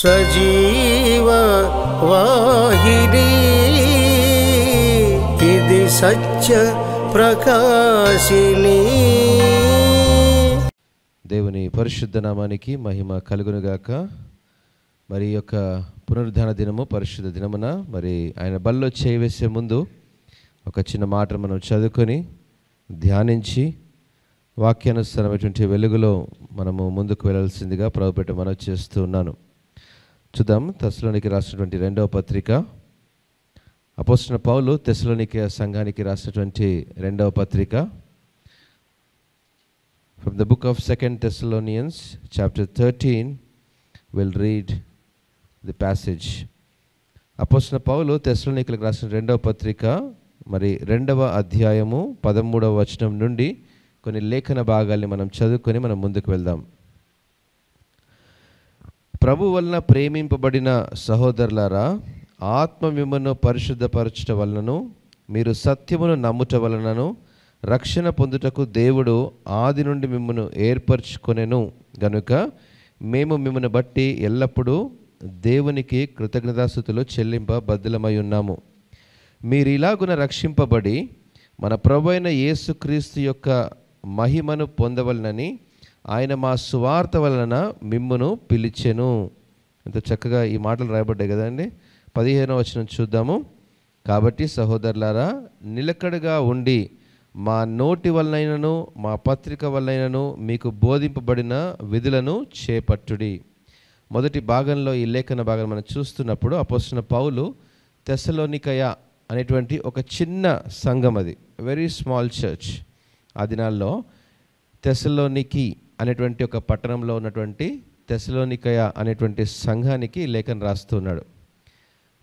సజీవ వాహిని ఇది సత్య ప్రకాశిని. దేవుని పరిశుద్ధ నామానికి మహిమ కలుగునుగాక. మరి యొక్క పునరుద్ధాన దినము పరిశుద్ధ దినమున మరి ఆయన బల్లో చేయవేసే ముందు ఒక చిన్న మాట మనం చదువుకొని ధ్యానించి వాక్యానుసారమైనటువంటి వెలుగులో మనము ముందుకు వెళ్ళాల్సిందిగా ప్రభుపేట మనవి చేస్తూ ఉన్నాను. చూద్దాం. తెస్సలోనికి రాసినటువంటి 2వ పత్రిక, అపోస్తలుడైన పౌలు తెస్సలోనికే సంఘానికి రాసినటువంటి 2వ పత్రిక. From the book of 2 Thessalonians chapter 13 we'll read the passage. అపోస్తలుడైన పౌలు తెస్సలోనికీలకు రాసిన 2వ పత్రిక మరి 2వ అధ్యాయము 13వ వచనం నుండి కొన్ని లేఖన భాగాల్ని మనం చదువుకొని మనం ముందుకు వెళ్దాం. ప్రభు వలన ప్రేమింపబడిన సహోదరులారా, ఆత్మ మిమ్మును పరిశుద్ధపరచుట వలనను మీరు సత్యమును నమ్ముట వలనను రక్షణ పొందుటకు దేవుడు ఆది నుండి మిమ్మును ఏర్పరచుకొనెను గనుక మేము మిమ్మల్ని బట్టి ఎల్లప్పుడూ దేవునికి కృతజ్ఞతాస్తుతులు చెల్లింప బద్ధులమై ఉన్నాము. మీరు ఇలాగున రక్షింపబడి మన ప్రభువైన యేసుక్రీస్తు యొక్క మహిమను పొందవలనని ఆయన మా సువార్త వలన మిమ్మును పిలిచెను. ఎంత చక్కగా ఈ మాటలు రాయబడ్డాయి కదండి. 15వ వచనం చూద్దాము. కాబట్టి సహోదరులారా, నిలకడగా ఉండి మా నోటి వలనైనను మా పత్రిక వలనైనను మీకు బోధింపబడిన విధులను చేపట్టుడి. మొదటి భాగంలో ఈ లేఖన భాగం మనం చూస్తున్నప్పుడు అపోస్తలుడైన పౌలు తెస్సలోనికయ అనేటువంటి ఒక చిన్న సంఘం, అది వెరీ స్మాల్ చర్చ్. ఆ దినాల్లో తెస్సలోనికి అనేటువంటి ఒక పట్టణంలో ఉన్నటువంటి తెస్సలోనికయ అనేటువంటి సంఘానికి లేఖన రాస్తున్నాడు.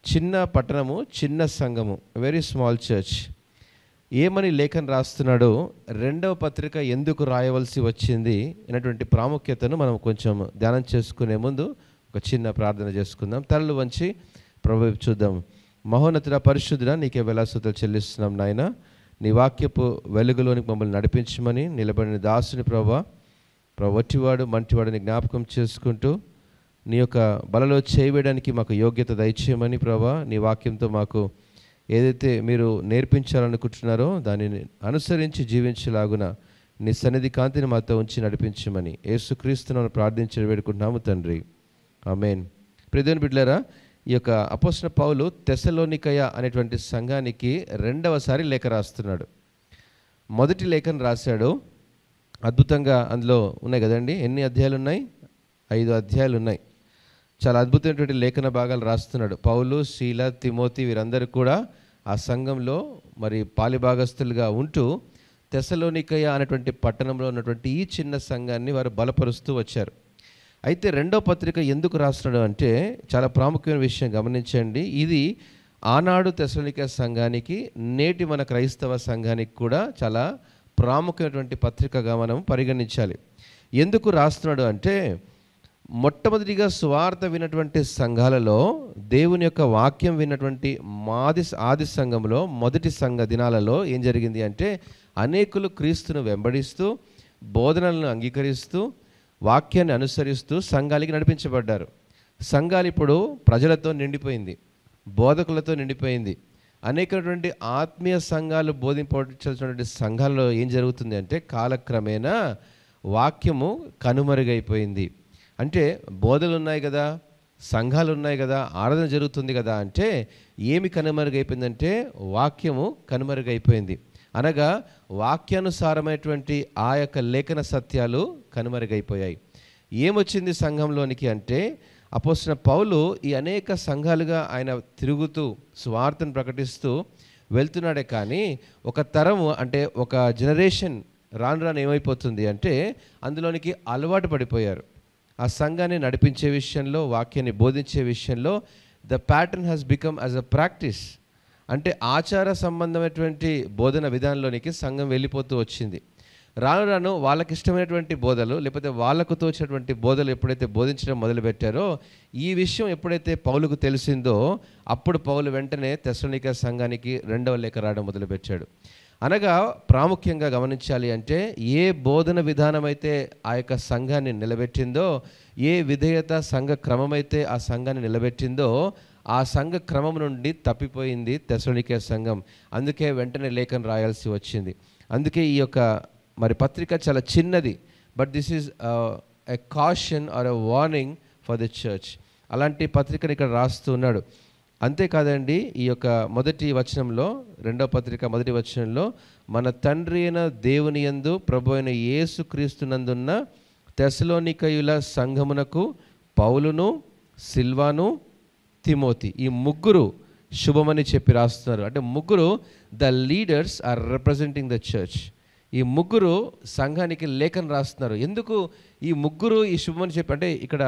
చిన్న పట్టణము, చిన్న సంఘము, వెరీ స్మాల్ చర్చ్. ఏమని లేఖన రాస్తున్నాడు, 2వ పత్రిక ఎందుకు రాయవలసి వచ్చింది అనేటువంటి ప్రాముఖ్యతను మనం కొంచెం ధ్యానం చేసుకునే ముందు ఒక చిన్న ప్రార్థన చేసుకుందాం. తలలు వంచి ప్రభు చూద్దాం. మహోన్నతుడ పరిశుద్ధుడా, నీకే వేలాస్తుతులు చెల్లిస్తున్నాం నాయన. నీ వాక్యపు వెలుగులోనికి మమ్మల్ని నడిపించమని నిలబడిన దాసుని ప్రభా వట్టివాడు మంటివాడిని జ్ఞాపకం చేసుకుంటూ నీ యొక్క బలలో చేయడానికి మాకు యోగ్యత దయచేయమని ప్రభా, నీ వాక్యంతో మాకు ఏదైతే మీరు నేర్పించాలనుకుంటున్నారో దానిని అనుసరించి జీవించేలాగున నీ సన్నిధి కాంతిని మాతో ఉంచి నడిపించమని యేసుక్రీస్తును ప్రార్థించి వేడుకుంటున్నాము తండ్రి, ఆమేన్. ప్రియమైన బిడ్డలారా, ఈ యొక్క అపోస్తలుడైన పౌలు తెస్సలోనికయ అనేటువంటి సంఘానికి 2వసారి లేఖ రాస్తున్నాడు. మొదటి లేఖను రాశాడు, అద్భుతంగా అందులో ఉన్నాయి కదండి. ఎన్ని అధ్యాయాలు ఉన్నాయి? 5 అధ్యాయాలు ఉన్నాయి. చాలా అద్భుతమైనటువంటి లేఖన భాగాలు రాస్తున్నాడు. పౌలు, శీల, తిమోతి వీరందరూ కూడా ఆ సంఘంలో మరి పాలిభాగస్తులుగా ఉంటూ తెస్సలోనికయ అనేటువంటి పట్టణంలో ఉన్నటువంటి ఈ చిన్న సంఘాన్ని వారు బలపరుస్తూ వచ్చారు. అయితే 2వ పత్రిక ఎందుకు రాస్తున్నాడు అంటే చాలా ప్రాముఖ్యమైన విషయం గమనించండి. ఇది ఆనాడు తెస్సలోనికయ సంఘానికి, నేటి మన క్రైస్తవ సంఘానికి కూడా చాలా ప్రాముఖ్యమైనటువంటి పత్రికగా మనం పరిగణించాలి. ఎందుకు రాస్తున్నాడు అంటే, మొట్టమొదటిగా సువార్త విన్నటువంటి సంఘాలలో దేవుని యొక్క వాక్యం విన్నటువంటి ఆది సంఘంలో మొదటి సంఘ దినాలలో ఏం జరిగింది అంటే, అనేకులు క్రీస్తును వెంబడిస్తూ బోధనలను అంగీకరిస్తూ వాక్యాన్ని అనుసరిస్తూ సంఘాలకి నడిపించబడ్డారు. సంఘాలు ఇప్పుడు ప్రజలతో నిండిపోయింది, బోధకులతో నిండిపోయింది. అనేకటువంటి ఆత్మీయ సంఘాలు బోధింపబడాల్సినటువంటి సంఘాలలో ఏం జరుగుతుంది అంటే, కాలక్రమేణా వాక్యము కనుమరుగైపోయింది. అంటే బోధలు ఉన్నాయి కదా, సంఘాలు ఉన్నాయి కదా, ఆరాధన జరుగుతుంది కదా అంటే ఏమి కనుమరుగైపోయిందంటే వాక్యము కనుమరుగైపోయింది. అనగా వాక్యానుసారమైనటువంటి ఆ యొక్క లేఖన సత్యాలు కనుమరుగైపోయాయి. ఏమొచ్చింది సంఘంలోనికి అంటే, అపోస్తలుడైన పౌలు ఈ అనేక సంఘాలుగా ఆయన తిరుగుతూ సువార్తను ప్రకటిస్తూ వెళ్తున్నాడే కానీ ఒక తరము అంటే ఒక జనరేషన్ రాను రాను ఏమైపోతుంది అంటే అందులోనికి అలవాటు పడిపోయారు. ఆ సంఘాన్ని నడిపించే విషయంలో, వాక్యాన్ని బోధించే విషయంలో the pattern has become as a practice. అంటే ఆచార సంబంధమైనటువంటి బోధన విధానంలోనికి సంఘం వెళ్ళిపోతూ వచ్చింది. రాను రాను వాళ్ళకి ఇష్టమైనటువంటి బోధలు, లేకపోతే వాళ్ళకు తోచినటువంటి బోధలు ఎప్పుడైతే బోధించడం మొదలుపెట్టారో, ఈ విషయం ఎప్పుడైతే పౌలుకు తెలిసిందో అప్పుడు పౌలు వెంటనే తెస్సలోనికయ సంఘానికి 2వ లేఖ రాయడం మొదలుపెట్టాడు. అనగా ప్రాముఖ్యంగా గమనించాలి అంటే, ఏ బోధన విధానం అయితే ఆ యొక్క సంఘాన్ని నిలబెట్టిందో, ఏ విధేయత సంఘ క్రమమైతే ఆ సంఘాన్ని నిలబెట్టిందో ఆ సంఘ క్రమం నుండి తప్పిపోయింది తెస్సలోనికే సంఘం. అందుకే వెంటనే లేఖను రాయాల్సి వచ్చింది. అందుకే ఈ యొక్క మరి పత్రిక చాలా చిన్నది, but this is a caution or a warning for the church. అలాంటి పత్రికను ఇక్కడ రాస్తూ ఉన్నాడు. అంతేకాదండి, ఈ యొక్క మొదటి వచనంలో, రెండవ పత్రిక మొదటి వచనంలో, మన తండ్రి అయిన దేవుని యందు ప్రభు అయిన యేసుక్రీస్తునందున్న తెస్సలోనికయుల సంఘమునకు పౌలును, సిల్వాను, తిమోతి, ఈ ముగ్గురు శుభమని చెప్పి రాస్తున్నారు. అంటే ముగ్గురు the leaders are representing the church. ఈ ముగ్గురు సంఘానికి లేఖను రాస్తున్నారు. ఎందుకు ఈ ముగ్గురు ఈ శుభమని చెప్పి అంటే ఇక్కడ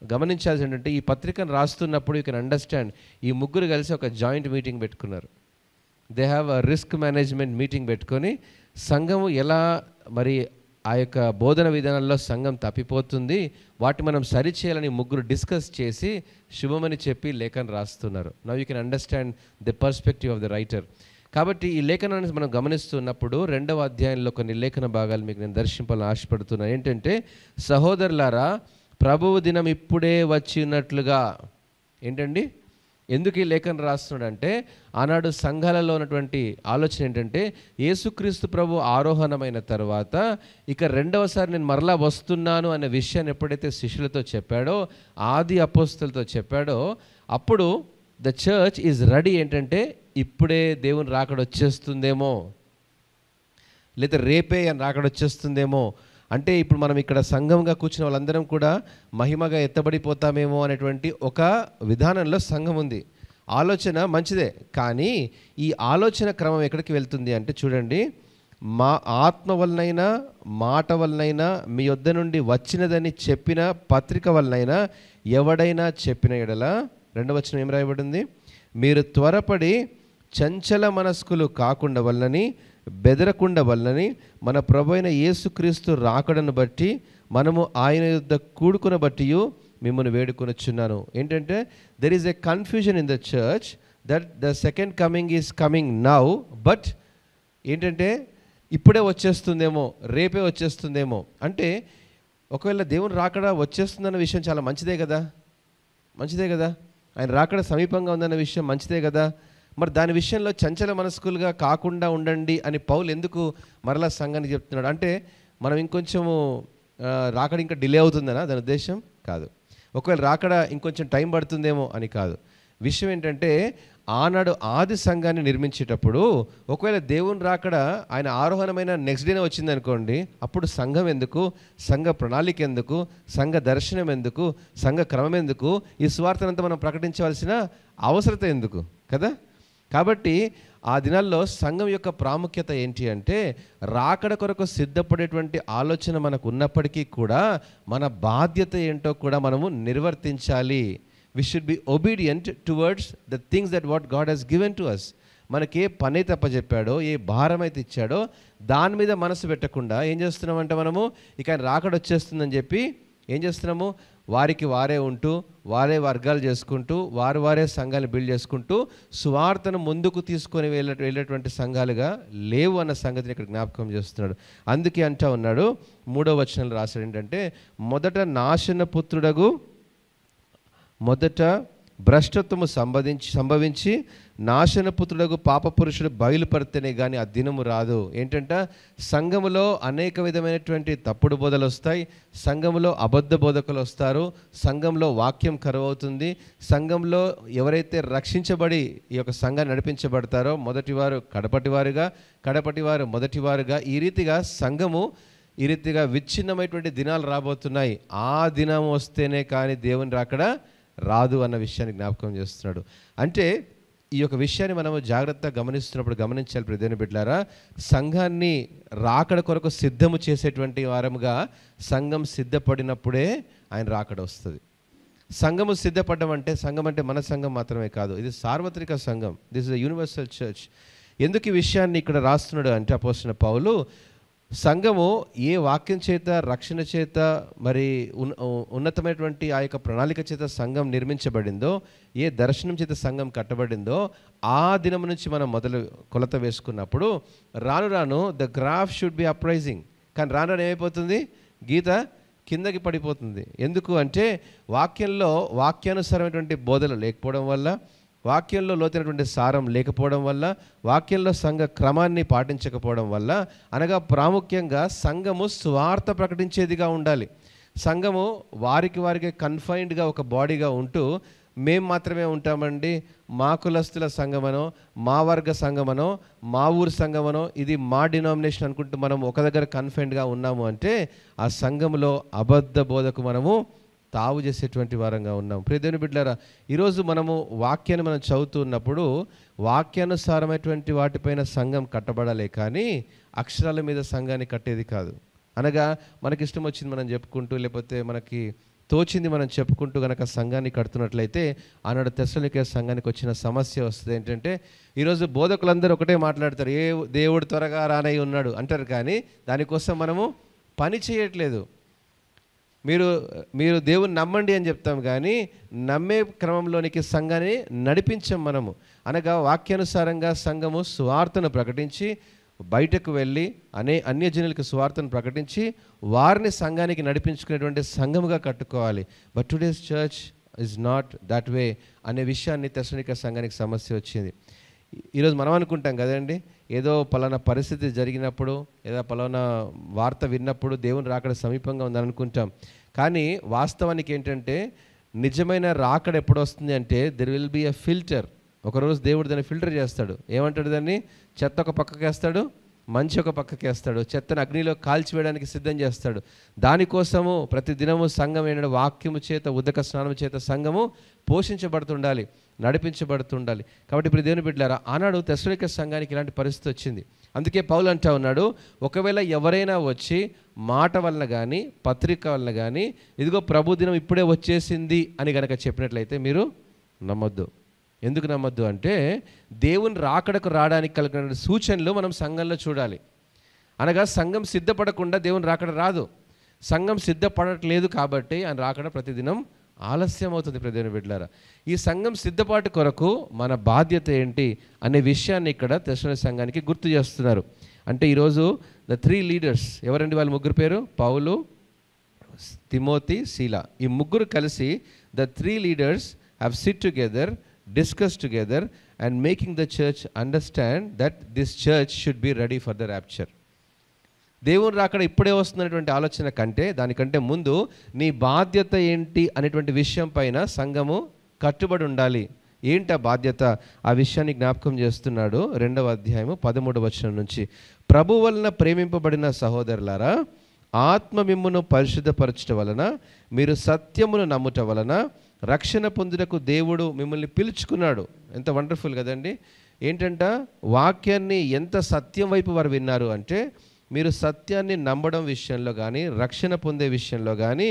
గమనించాల్సి ఏంటంటే, ఈ పత్రికను రాస్తున్నప్పుడు యూ కెన్ అండర్స్టాండ్, ఈ ముగ్గురు కలిసి ఒక జాయింట్ మీటింగ్ పెట్టుకున్నారు. They have a risk management meeting పెట్టుకొని సంఘము ఎలా మరి ఆ యొక్క బోధన విధానాల్లో సంఘం తప్పిపోతుంది, వాటి మనం సరిచేయాలని ముగ్గురు డిస్కస్ చేసి శుభమని చెప్పి లేఖను రాస్తున్నారు. Now you can understand the perspective of the writer. కాబట్టి ఈ లేఖనాన్ని మనం గమనిస్తున్నప్పుడు 2వ అధ్యాయంలో కొన్ని లేఖన భాగాలు మీకు నేను దర్శింపాలని ఆశపడుతున్నాను. ఏంటంటే, సహోదరులారా ప్రభువు దినం ఇప్పుడే వచ్చి ఉన్నట్లుగా. ఏంటండి, ఎందుకు ఈ లేఖను రాస్తున్నాడంటే, ఆనాడు సంఘాలలో ఉన్నటువంటి ఆలోచన ఏంటంటే, యేసుక్రీస్తు ప్రభు ఆరోహణమైన తర్వాత ఇక రెండవసారి నేను మరలా వస్తున్నాను అనే విషయాన్ని ఎప్పుడైతే శిష్యులతో చెప్పాడో, ఆది అపోస్తలతో చెప్పాడో, అప్పుడు ద చర్చ్ ఈజ్ రెడీ. ఏంటంటే, ఇప్పుడే దేవుని రాకడ వచ్చేస్తుందేమో, లేదా రేపే రాకడ వచ్చేస్తుందేమో, అంటే ఇప్పుడు మనం ఇక్కడ సంఘంగా కూర్చున్న వాళ్ళందరం కూడా మహిమగా ఎత్తబడిపోతామేమో అనేటువంటి ఒక విధానంలో సంఘం ఉంది. ఆలోచన మంచిదే, కానీ ఈ ఆలోచన క్రమం ఎక్కడికి వెళ్తుంది అంటే, చూడండి, మా ఆత్మ వలనైనా మాట వలనైనా మీ యొద్ద నుండి వచ్చినదని చెప్పిన పత్రిక వలనైనా ఎవడైనా చెప్పిన ఎడల, 2వ వచనం ఏం రాయబడింది, మీరు త్వరపడి చంచల మనస్కులు కాకుండా వలనని, బెదరకుండా వలనని, మన ప్రభు అయిన యేసుక్రీస్తు రాకడను బట్టి మనము ఆయన యుద్ధ కూడుకున బట్టి మిమ్మల్ని వేడుకొనుచున్నాను. ఏంటంటే, there is a confusion in the church that the second coming is coming now, but ఏంటంటే ఇప్పుడే వచ్చేస్తుందేమో, రేపే వచ్చేస్తుందేమో. అంటే ఒకవేళ దేవుని రాకడ వచ్చేస్తుందన్న విషయం చాలా మంచిదే కదా, మంచిదే కదా, ఆయన రాకడ సమీపంగా ఉందన్న విషయం మంచిదే కదా. మరి దాని విషయంలో చంచల మనస్కులుగా కాకుండా ఉండండి అని పౌలు ఎందుకు మరలా సంఘానికి చెప్తున్నాడు అంటే, మనం ఇంకొంచెము రాకడ ఇంకా డిలే అవుతుందనా దాని ఉద్దేశం కాదు. ఒకవేళ రాకడ ఇంకొంచెం టైం పడుతుందేమో అని కాదు. విషయం ఏంటంటే, ఆనాడు ఆది సంఘాన్ని నిర్మించేటప్పుడు ఒకవేళ దేవుని రాకడ ఆయన ఆరోహణమైన నెక్స్ట్ డేనే వచ్చిందనుకోండి, అప్పుడు సంఘం ఎందుకు, సంఘ ప్రణాళిక ఎందుకు, సంఘ దర్శనం ఎందుకు, సంఘ క్రమం ఎందుకు, ఈ సువార్తనంతా మనం ప్రకటించవలసిన అవసరత ఎందుకు కదా. కాబట్టి ఆ దినాల్లో సంఘం యొక్క ప్రాముఖ్యత ఏంటి అంటే, రాకడ కొరకు సిద్ధపడేటువంటి ఆలోచన మనకు ఉన్నప్పటికీ కూడా మన బాధ్యత ఏంటో కూడా మనము నిర్వర్తించాలి. We should be obedient towards the things that what God has given to us. మనకి ఏ పని తప్పచెప్పాడో, ఏ భారం అయితే ఇచ్చాడో దాని మీద మనసు పెట్టకుండా ఏం చేస్తున్నామంటే, మనము ఇక ఆయన రాకడ వచ్చేస్తుందని చెప్పి ఏం చేస్తున్నాము, వారికి వారే ఉంటూ, వారే వర్గాలు చేసుకుంటూ, వారే సంఘాలు బిల్డ్ చేసుకుంటూ సువార్తను ముందుకు తీసుకొని వెళ్ళేటువంటి సంఘాలుగా లేవు అన్న సంగతిని ఇక్కడ జ్ఞాపకం చేస్తున్నాడు. అందుకే అంటా ఉన్నాడు, 3వ వచనంలో రాశాడు ఏంటంటే, మొదట భ్రష్టత్వము సంభవించి నాశనపుత్రుడగు పాపపురుషుడు బయలుపడితేనే కానీ ఆ దినము రాదు. ఏంటంటే, సంఘములో అనేక విధమైనటువంటి తప్పుడు బోధలు వస్తాయి, సంఘములో అబద్ధ బోధకులు వస్తారు, సంఘంలో వాక్యం కరువవుతుంది. సంఘంలో ఎవరైతే రక్షించబడి ఈ యొక్క సంఘాన్ని నడిపించబడతారో, మొదటివారు కడపటివారుగా, కడపటివారు మొదటివారుగా, ఈ రీతిగా సంఘము ఈ రీతిగా విచ్ఛిన్నమైనటువంటి దినాలు రాబోతున్నాయి. ఆ దినం వస్తేనే కానీ దేవుని రాకడ రాదు అన్న విషయాన్ని జ్ఞాపకం చేస్తున్నాడు. అంటే ఈ యొక్క విషయాన్ని మనము జాగ్రత్తగా గమనిస్తున్నప్పుడు గమనించాలి ప్రియమైన బిడ్డలారా, సంఘాన్ని రాకడ కొరకు సిద్ధము చేసేటువంటి వారముగా సంఘం సిద్ధపడినప్పుడే ఆయన రాకడ వస్తుంది. సంఘము సిద్ధపడడం అంటే, సంఘం అంటే మన సంఘం మాత్రమే కాదు, ఇది సార్వత్రిక సంఘం, this is the universal church. ఎందుకు ఈ విషయాన్ని ఇక్కడ రాస్తున్నాడు అంటే, అపోస్తలుడైన పౌలు సంఘము ఏ వాక్యం చేత, రక్షణ చేత, మరి ఉన్నతమైనటువంటి ఆ యొక్క ప్రణాళిక చేత సంఘం నిర్మించబడిందో, ఏ దర్శనం చేత సంఘం కట్టబడిందో, ఆ దినం నుంచి మనం మొదలు కొలత వేసుకున్నప్పుడు రాను రాను the graph should be uprising. కానీ రాను రాను ఏమైపోతుంది, గీత కిందకి పడిపోతుంది. ఎందుకు అంటే వాక్యంలో వాక్యానుసారమైనటువంటి బోధలు లేకపోవడం వల్ల, వాక్యంలో లోతైనటువంటి సారం లేకపోవడం వల్ల, వాక్యంలో సంఘ క్రమాన్ని పాటించకపోవడం వల్ల, అనగా ప్రాముఖ్యంగా సంఘము స్వార్థ ప్రకటించేదిగా ఉండాలి. సంఘము వారికి కన్ఫైన్డ్గా ఒక బాడీగా ఉంటూ మేము మాత్రమే ఉంటామండి, మా కులస్తుల సంఘమనో, మా వర్గ సంఘమనో, మా ఊరు సంఘమనో, ఇది మా డినామినేషన్ అనుకుంటూ మనం ఒక దగ్గర కన్ఫైన్డ్గా ఉన్నాము అంటే ఆ సంఘంలో అబద్ధ బోధకు మనము తావు చేసేటువంటి వారంగా ఉన్నాం. ప్రియ దేవుని బిడ్డలారా, ఈరోజు మనము వాక్యాన్ని మనం చదువుతున్నప్పుడు వాక్యానుసారమైనటువంటి వాటిపైన సంఘం కట్టబడాలే కానీ అక్షరాల మీద సంఘాన్ని కట్టేది కాదు. అనగా మనకి ఇష్టం వచ్చింది మనం చెప్పుకుంటూ, లేకపోతే మనకి తోచింది మనం చెప్పుకుంటూ కనుక సంఘాన్ని కడుతున్నట్లయితే ఆనాడు తెస్సలోనికే సంఘానికి వచ్చిన సమస్య వస్తుంది. ఏంటంటే ఈరోజు బోధకులందరూ ఒకటే మాట్లాడతారు, ఏ దేవుడు త్వరగా రానై ఉన్నాడు అంటారు, కానీ దానికోసం మనము పని చేయట్లేదు. మీరు దేవుని నమ్మండి అని చెప్తాం, కానీ నమ్మే క్రమంలోనికి సంఘాన్ని నడిపించాం మనము. అనగా వాక్యానుసారంగా సంఘము సువార్తను ప్రకటించి బయటకు వెళ్ళి అన్యజనులకు సువార్తను ప్రకటించి వారిని సంఘానికి నడిపించుకునేటువంటి సంఘముగా కట్టుకోవాలి. But today's church is not that way అనే విషయాన్ని తెస్సలోనికే సంఘానికి సమస్య వచ్చింది. ఈరోజు మనం అనుకుంటాం కదండి, ఏదో పలానా పరిస్థితి జరిగినప్పుడు, ఏదో పలానా వార్త విన్నప్పుడు దేవుని రాకడ సమీపంగా ఉందని అనుకుంటాం. కానీ వాస్తవానికి ఏంటంటే నిజమైన రాకడ ఎప్పుడు వస్తుంది అంటే there will be a filter. ఒకరోజు దేవుడు దాన్ని ఫిల్టర్ చేస్తాడు. ఏమంటాడు దాన్ని? చెత్త ఒక పక్కకి వేస్తాడు, మంచి ఒక పక్కకి వేస్తాడు, చెత్తను అగ్నిలో కాల్చివేయడానికి సిద్ధం చేస్తాడు. దానికోసము ప్రతి దినము సంఘం ఏంటంటే వాక్యము చేత, ఉదక స్నానం చేత సంఘము పోషించబడుతుండాలి, నడిపించబడుతుండాలి. కాబట్టి ఇప్పుడు దేవుని బిడ్డలారా, ఆనాడు తెస్సలోనికే సంఘానికి ఇలాంటి పరిస్థితి వచ్చింది. అందుకే పౌలు అంటా ఉన్నాడు, ఒకవేళ ఎవరైనా వచ్చి మాట వలన కానీ పత్రిక వలన కానీ ఇదిగో ప్రభు దినం ఇప్పుడే వచ్చేసింది అని కనుక చెప్పినట్లయితే మీరు నమ్మొద్దు. ఎందుకు నమ్మద్దు అంటే దేవుని రాకడకు రావడానికి కలిగిన సూచనలు మనం సంఘంలో చూడాలి. అనగా సంఘం సిద్ధపడకుండా దేవుని రాకడ రాదు. సంఘం సిద్ధపడట్లేదు కాబట్టి ఆయన రాకడ ప్రతిదినం ఆలస్యం అవుతుంది. దేవుని బిడ్డలారా, ఈ సంఘం సిద్ధపాటు కొరకు మన బాధ్యత ఏంటి అనే విషయాన్ని ఇక్కడ తెస్సలోనికే సంఘానికి గుర్తు చేస్తున్నారు. అంటే ఈరోజు ద 3 లీడర్స్ ఎవరండి? వాళ్ళ ముగ్గురు పేరు పౌలు, తిమోతి, శీలా. ఈ ముగ్గురు కలిసి the 3 leaders have SIT together, discuss together and making the church understand that this church should be ready for the rapture. దేవుని రాకడ ఇప్పుడే వస్తున్నటువంటి ఆలోచన కంటే దానికంటే ముందు నీ బాధ్యత ఏంటి అనేటువంటి విషయం పైన సంఘము కట్టుబడి ఉండాలి. ఏంటి ఆ బాధ్యత? ఆ విషయాన్ని జ్ఞాపకం చేస్తున్నాడు 2వ అధ్యాయము 13వ వచనం నుంచి. ప్రభు వలన ప్రేమింపబడిన సహోదరులారా, ఆత్మ మిమ్మును పరిశుద్ధపరచట వలన, మీరు సత్యమును నమ్ముట వలన రక్షణ పొందుటకు దేవుడు మిమ్మల్ని పిలుచుకున్నాడు. ఎంత వండర్ఫుల్ కదండి. ఏంటంట, వాక్యాన్ని ఎంత సత్యం వైపు వారు విన్నారు అంటే మీరు సత్యాన్ని నమ్మడం విషయంలో కానీ రక్షణ పొందే విషయంలో కానీ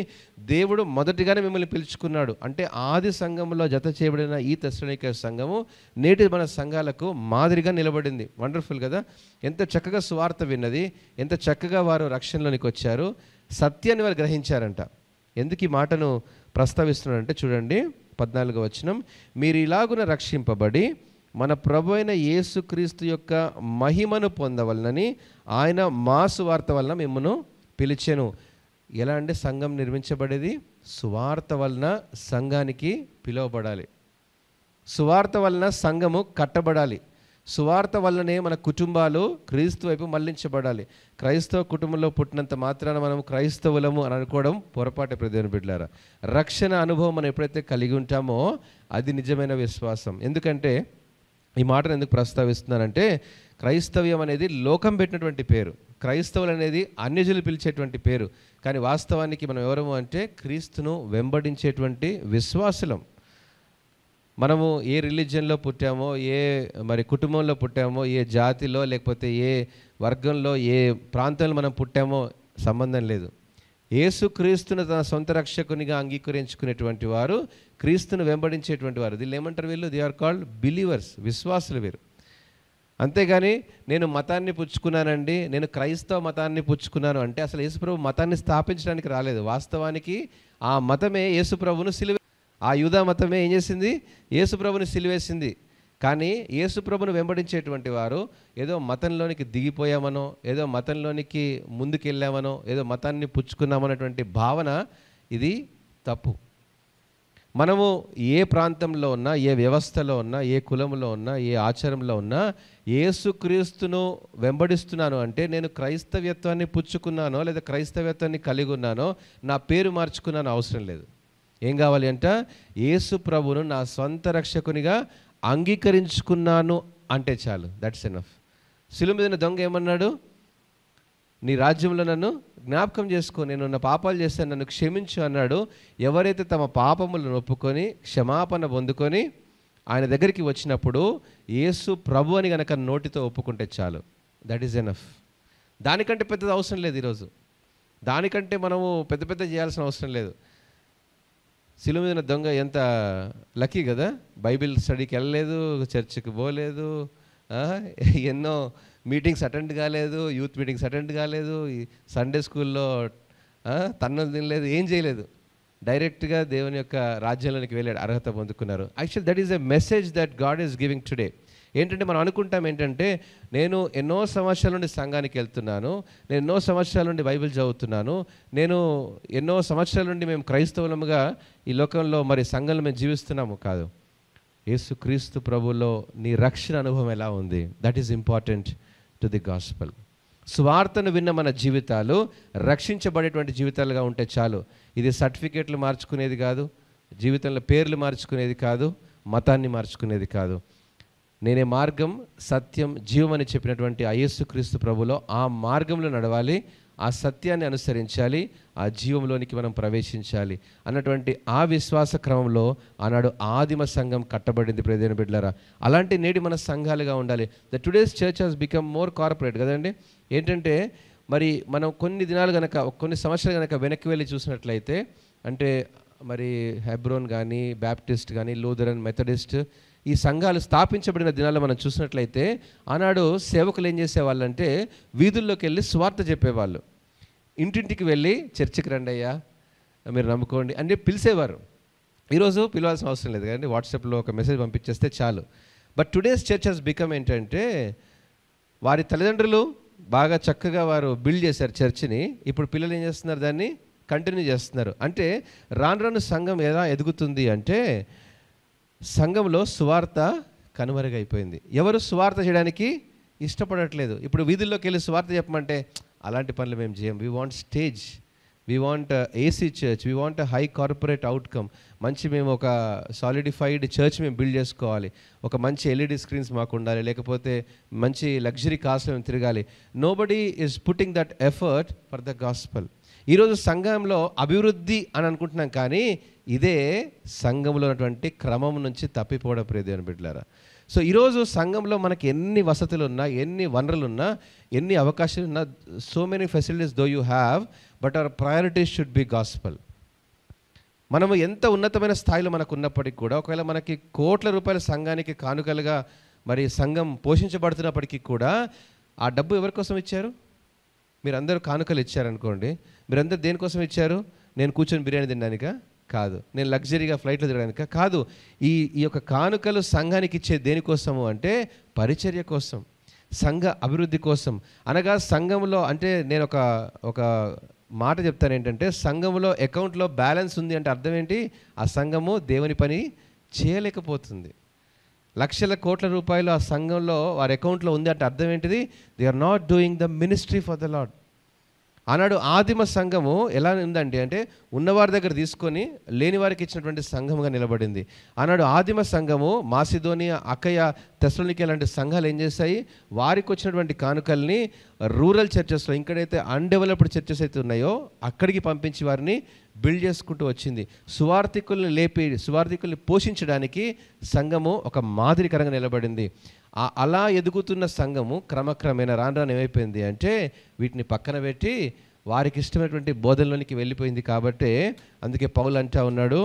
దేవుడు మొదటిగానే మిమ్మల్ని పిలుచుకున్నాడు. అంటే ఆది సంఘంలో జత చేయబడిన ఈ తెస్సలోనికే సంఘము నేటి మన సంఘాలకు మాదిరిగా నిలబడింది. వండర్ఫుల్ కదా. ఎంత చక్కగా సువార్త విన్నది, ఎంత చక్కగా వారు రక్షణలోనికి వచ్చారు, సత్యాన్ని వారు గ్రహించారంట. ఎందుకు ఈ మాటను ప్రస్తావిస్తున్నాడంటే చూడండి 14వ వచనం, మీరు ఇలాగున రక్షింపబడి మన ప్రభు అయిన యేసుక్రీస్తు యొక్క మహిమను పొందవలనని ఆయన మా సువార్త వలన మిమ్మను పిలిచెను. ఎలా అంటే సంఘం నిర్మించబడేది సువార్త వలన సంఘానికి పిలువబడాలి. సువార్త వలన సంఘము కట్టబడాలి. సువార్త వల్లనే మన కుటుంబాలు క్రీస్తు వైపు మళ్లించబడాలి. క్రైస్తవ కుటుంబంలో పుట్టినంత మాత్రాన మనం క్రైస్తవులము అని అనుకోవడం పొరపాటే. దేవుని బిడ్డలారా, రక్షణ అనుభవం మనం ఎప్పుడైతే కలిగి ఉంటామో అది నిజమైన విశ్వాసం. ఎందుకంటే ఈ మాటను ఎందుకు ప్రస్తావిస్తున్నానంటే క్రైస్తవ్యం అనేది లోకం పెట్టినటువంటి పేరు, క్రైస్తవులు అనేది అన్యజనులు పిలిచేటువంటి పేరు. కానీ వాస్తవానికి మనం ఎవరము అంటే క్రీస్తును వెంబడించేటువంటి విశ్వాసులం. మనము ఏ రిలీజియన్లో పుట్టామో, ఏ కుటుంబంలో పుట్టామో, ఏ జాతిలో లేకపోతే ఏ వర్గంలో ఏ ప్రాంతంలో మనం పుట్టామో సంబంధం లేదు. యేసుక్రీస్తును తన సొంత రక్షకునిగా అంగీకరించుకునేటువంటి వారు, క్రీస్తును వెంబడించేటువంటి వారు, వీళ్ళు ఏమంటారు? వీళ్ళు దే ఆర్ కాల్డ్ బిలీవర్స్, విశ్వాసులు వీరు. అంతేగాని నేను మతాన్ని పుచ్చుకున్నానండి, నేను క్రైస్తవ మతాన్ని పుచ్చుకున్నాను అంటే అసలు యేసుప్రభు మతాన్ని స్థాపించడానికి రాలేదు. వాస్తవానికి ఆ మతమే యేసుప్రభును సిలువ, ఆ యూదా మతమే ఏం చేసింది? యేసుప్రభుని సిలువేసింది. కానీ యేసు ప్రభును వెంబడించేటువంటి వారు ఏదో మతంలోనికి దిగిపోయామనో, ఏదో మతంలోనికి ముందుకెళ్ళామనో, ఏదో మతాన్ని పుచ్చుకున్నామనేటువంటి భావన ఇది తప్పు. మనము ఏ ప్రాంతంలో ఉన్నా, ఏ వ్యవస్థలో ఉన్నా, ఏ కులంలో ఉన్నా, ఏ ఆచారంలో ఉన్నా యేసుక్రీస్తును వెంబడిస్తున్నాను అంటే నేను క్రైస్తవ్యత్వాన్ని పుచ్చుకున్నానో లేదా క్రైస్తవ్యత్వాన్ని కలిగి ఉన్నానో నా పేరు మార్చుకున్నాను అవసరం లేదు. ఏం కావాలి అంట? యేసు ప్రభువును నా సొంత రక్షకునిగా అంగీకరించుకున్నాను అంటే చాలు. That's enough. శిలువ మీద దొంగ ఏమన్నాడు? నీ రాజ్యంలో నన్ను జ్ఞాపకం చేసుకో, నేను నా పాపాలు చేస్తాను, నన్ను క్షమించు అన్నాడు. ఎవరైతే తమ పాపములను ఒప్పుకొని క్షమాపణ పొందుకొని ఆయన దగ్గరికి వచ్చినప్పుడు యేసు ప్రభు అని గనక నోటితో ఒప్పుకుంటే చాలు. That is enough. దానికంటే పెద్దది అవసరం లేదు. ఈరోజు దానికంటే మనము పెద్ద పెద్ద చేయాల్సిన అవసరం లేదు. శిలువ మీద దొంగ ఎంత లక్కీ కదా, బైబిల్ స్టడీకి వెళ్ళలేదు, చర్చికి పోలేదు, ఎన్నో మీటింగ్స్ అటెండ్ కాలేదు, యూత్ మీటింగ్స్ అటెండ్ కాలేదు, సండే స్కూల్లో తన్నులు తినలేదు, ఏం చేయలేదు. డైరెక్ట్గా దేవుని యొక్క రాజ్యంలోనికి వెళ్ళాడు, అర్హత పొందుకున్నారు. Actual that is a message that God is giving today. ఏంటంటే మనం అనుకుంటాం ఏంటంటే నేను ఎన్నో సంవత్సరాల నుండి సంఘానికి వెళ్తున్నాను, నేను ఎన్నో సంవత్సరాల నుండి బైబిల్ చదువుతున్నాను, నేను ఎన్నో సంవత్సరాల నుండి మేము క్రైస్తవులముగా ఈ లోకంలో మరి సంఘంలో మేము జీవిస్తున్నాము. కాదు, యేసుక్రీస్తు ప్రభువులో నీ రక్షణ అనుభవం ఎలా ఉంది? That is important to the gospel. స్వార్థను విన్న మన జీవితాలు రక్షించబడేటువంటి జీవితాలుగా ఉంటే చాలు. ఇది సర్టిఫికేట్లు మార్చుకునేది కాదు, జీవితంలో పేర్లు మార్చుకునేది కాదు, మతాన్ని మార్చుకునేది కాదు. నేనే మార్గం, సత్యం, జీవం అని చెప్పినటువంటి ఆ యేసుక్రీస్తు ప్రభులో ఆ మార్గంలో నడవాలి, ఆ సత్యాన్ని అనుసరించాలి, ఆ జీవంలోనికి మనం ప్రవేశించాలి అన్నటువంటి ఆ విశ్వాస క్రమంలో ఆనాడు ఆదిమ సంఘం కట్టబడింది. ప్రియమైన బిడ్డలారా, అలాంటి నేటి మన సంఘాలుగా ఉండాలి. The today's church has become more corporate కదండి. ఏంటంటే మరి మనం కొన్ని దినాలు కనుక, కొన్ని సంవత్సరాలు కనుక వెనక్కి వెళ్ళి చూసినట్లయితే, అంటే మరి హెబ్రోన్ కానీ, బ్యాప్టిస్ట్ కానీ, లూథరన్, మెథడిస్ట్ ఈ సంఘాలు స్థాపించబడిన దినాల్లో మనం చూసినట్లయితే ఆనాడు సేవకులు ఏం చేసేవాళ్ళంటే వీధుల్లోకి వెళ్ళి స్వార్థ చెప్పేవాళ్ళు. ఇంటింటికి వెళ్ళి చర్చికి రండి అయ్యా, మీరు నమ్ముకోండి అని పిలిచేవారు. ఈరోజు పిలవాల్సిన అవసరం లేదు కదండి, వాట్సాప్లో ఒక మెసేజ్ పంపించేస్తే చాలు. But today's church has become ఏంటంటే వారి తల్లిదండ్రులు బాగా చక్కగా వారు బిల్డ్ చేశారు చర్చిని, ఇప్పుడు పిల్లలు ఏం చేస్తున్నారు? దాన్ని కంటిన్యూ చేస్తున్నారు. అంటే రాను రాను సంఘం ఎలా ఎదుగుతుంది అంటే సంఘంలో సువార్త కనుమరుగైపోయింది. ఎవరు సువార్త చేయడానికి ఇష్టపడట్లేదు. ఇప్పుడు వీధుల్లోకి వెళ్ళి సువార్త చెప్పమంటే అలాంటి పనులు మేము చేయం. We want stage, we want AC church, we want high corporate outcome. మంచి మేము ఒక సాలిడిఫైడ్ చర్చ్ మేము బిల్డ్ చేసుకోవాలి, ఒక మంచి ఎల్ఈడి స్క్రీన్స్ మాకు ఉండాలి, లేకపోతే మంచి లగ్జరీ కార్స్లో మేము తిరగాలి. Nobody is putting that effort for the gospel. ఈరోజు సంఘంలో అభివృద్ధి అని అనుకుంటున్నాం, కానీ ఇదే సంఘంలో ఉన్నటువంటి క్రమం నుంచి తప్పిపోవడం ప్రియమైన బిడ్డలారా. సో ఈరోజు సంఘంలో మనకి ఎన్ని వసతులు ఉన్నా, ఎన్ని వనరులు ఉన్నా, ఎన్ని అవకాశాలు ఉన్నా, so many facilities though you have, but our priorities should be gospel. మనము ఎంత ఉన్నతమైన స్థాయిలో మనకు ఉన్నప్పటికీ కూడా, ఒకవేళ మనకి కోట్ల రూపాయల సంఘానికి కానుకలుగా మరి సంఘం పోషించబడుతున్నప్పటికీ కూడా ఆ డబ్బు ఎవరి కోసం ఇచ్చారు? మీరందరూ కానుకలు ఇచ్చారనుకోండి, మీరందరూ దేనికోసం ఇచ్చారు? నేను కూర్చొని బిర్యానీ తినడానికా? కాదు. నేను లగ్జరీగా ఫ్లైట్లో తినడానికా? కాదు. ఈ యొక్క కానుకలు సంఘానికి ఇచ్చే దేనికోసము అంటే పరిచర్య కోసం, సంఘ అభివృద్ధి కోసం. అనగా సంఘంలో, అంటే నేను ఒక మాట చెప్తాను ఏంటంటే, సంఘంలో అకౌంట్లో బ్యాలెన్స్ ఉంది అంటే అర్థం ఏంటి? ఆ సంఘము దేవుని పని చేయలేకపోతుంది. లక్షల కోట్ల రూపాయలు ఆ సంఘంలో వారి అకౌంట్లో ఉంది అంటే అర్థం ఏంటిది? They are not doing the ministry for the lord. ఆనాడు ఆదిమ సంఘము ఎలా ఉందండి అంటే ఉన్నవారి దగ్గర తీసుకొని లేని వారికి ఇచ్చినటువంటి సంఘముగా నిలబడింది. ఆనాడు ఆదిమ సంఘము మాసిదోనియా, అకయ, తెస్సలోనికే లాంటి సంఘాలు ఏం చేశాయి? వారికి వచ్చినటువంటి కానుకల్ని రూరల్ చర్చెస్లో, ఇంకడైతే అన్డెవలప్డ్ చర్చెస్ అయితే ఉన్నాయో అక్కడికి పంపించి వారిని బిల్డ్ చేసుకుంటూ వచ్చింది. సువార్థికుల్ని లేపి, సువార్థికుల్ని పోషించడానికి సంఘము ఒక మాదిరికరంగా నిలబడింది. అలా ఎదుగుతున్న సంఘము క్రమక్రమేణా రాను ఏమైపోయింది అంటే వీటిని పక్కన పెట్టి వారికి ఇష్టమైనటువంటి బోధనలోనికి వెళ్ళిపోయింది. కాబట్టి అందుకే పౌలు అంటా ఉన్నాడు,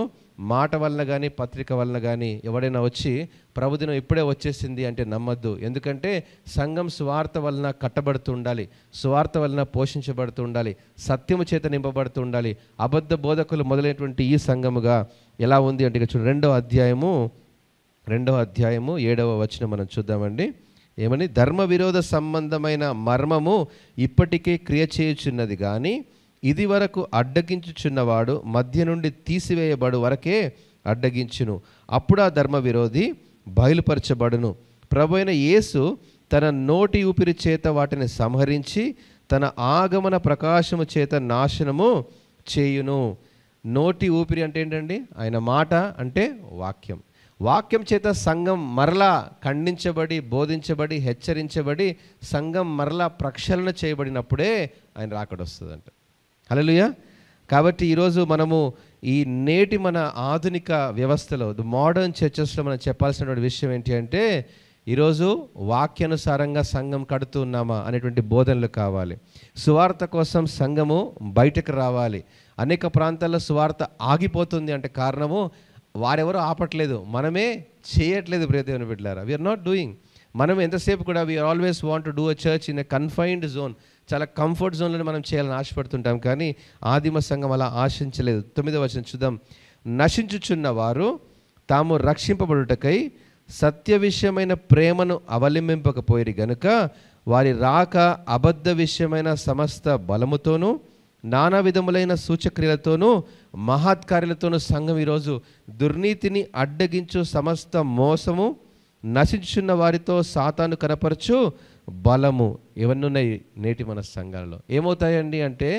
మాట వలన కానీ పత్రిక వలన కానీ ఎవడైనా వచ్చి ప్రభుదినం ఇప్పుడే వచ్చేసింది అంటే నమ్మద్దు. ఎందుకంటే సంఘం సువార్త వలన కట్టబడుతూ ఉండాలి, సువార్త వలన పోషించబడుతూ ఉండాలి, సత్యము చేత నింపబడుతూ ఉండాలి. అబద్ధ బోధకులు మొదలైనటువంటి ఈ సంఘముగా ఎలా ఉంది అంటే చూడండి, 2వ అధ్యాయము 2వ అధ్యాయము 7వ వచనం మనం చూద్దామండి. ఏమని? ధర్మ విరోధ సంబంధమైన మర్మము ఇప్పటికే క్రియ చేయుచున్నది కానీ ఇది వరకు అడ్డగించుచున్నవాడు మధ్య నుండి తీసివేయబడు వరకే అడ్డగించును. అప్పుడు ఆ ధర్మ విరోధి బయలుపరచబడును. ప్రభువైన యేసు తన నోటి ఊపిరి చేత వాటిని సంహరించి తన ఆగమన ప్రకాశము చేత నాశనము చేయును. నోటి ఊపిరి అంటే ఏంటండి? ఆయన మాట అంటే వాక్యం. వాక్యం చేత సంఘం మరలా ఖండించబడి, బోధించబడి, హెచ్చరించబడి, సంఘం మరలా ప్రక్షాళన చేయబడినప్పుడే ఆయన రాకడొస్తుందంట. హల్లెలూయా. కాబట్టి ఈరోజు మనము ఈ నేటి మన ఆధునిక వ్యవస్థలో, ది మోడర్న్ చర్చెస్లో మనం చెప్పాల్సినటువంటి విషయం ఏంటి అంటే, ఈరోజు వాక్యానుసారంగా సంఘం కడుతూ ఉన్నామా అనేటువంటి బోధనలు కావాలి. సువార్త కోసం సంఘము బయటకు రావాలి. అనేక ప్రాంతాల్లో సువార్త ఆగిపోతుంది అంటే కారణము వారెవరూ ఆపట్లేదు, మనమే చేయట్లేదు. ప్రియదేవుని బిడ్డలారా, వీఆర్ నాట్ డూయింగ్. మనం ఎంతసేపు కూడా we are always want to do a church in a confined zone. చాలా కంఫర్ట్ జోన్లో మనం చేయాలని ఆశపడుతుంటాం, కానీ ఆదిమ సంఘం అలా ఆశించలేదు. 9వ వచనం చూద్దాం. నశించుచున్న వారు తాము రక్షింపబడుటకై సత్య విషయమైన ప్రేమను అవలంబింపకపోయిరి గనుక వారి రాక అబద్ధ విషయమైన సమస్త బలముతోనూ నానా విధములైన సూచక్రియలతోనూ మహత్కార్యాలతోనూ సంఘం ఈరోజు దుర్నీతిని అడ్డగించు సమస్త మోసము, నశించున్న వారితో సాతాను కనపరచు బలము ఇవన్నీ ఉన్నాయి నేటి మన సంఘాలలో. ఏమవుతాయండి అంటే,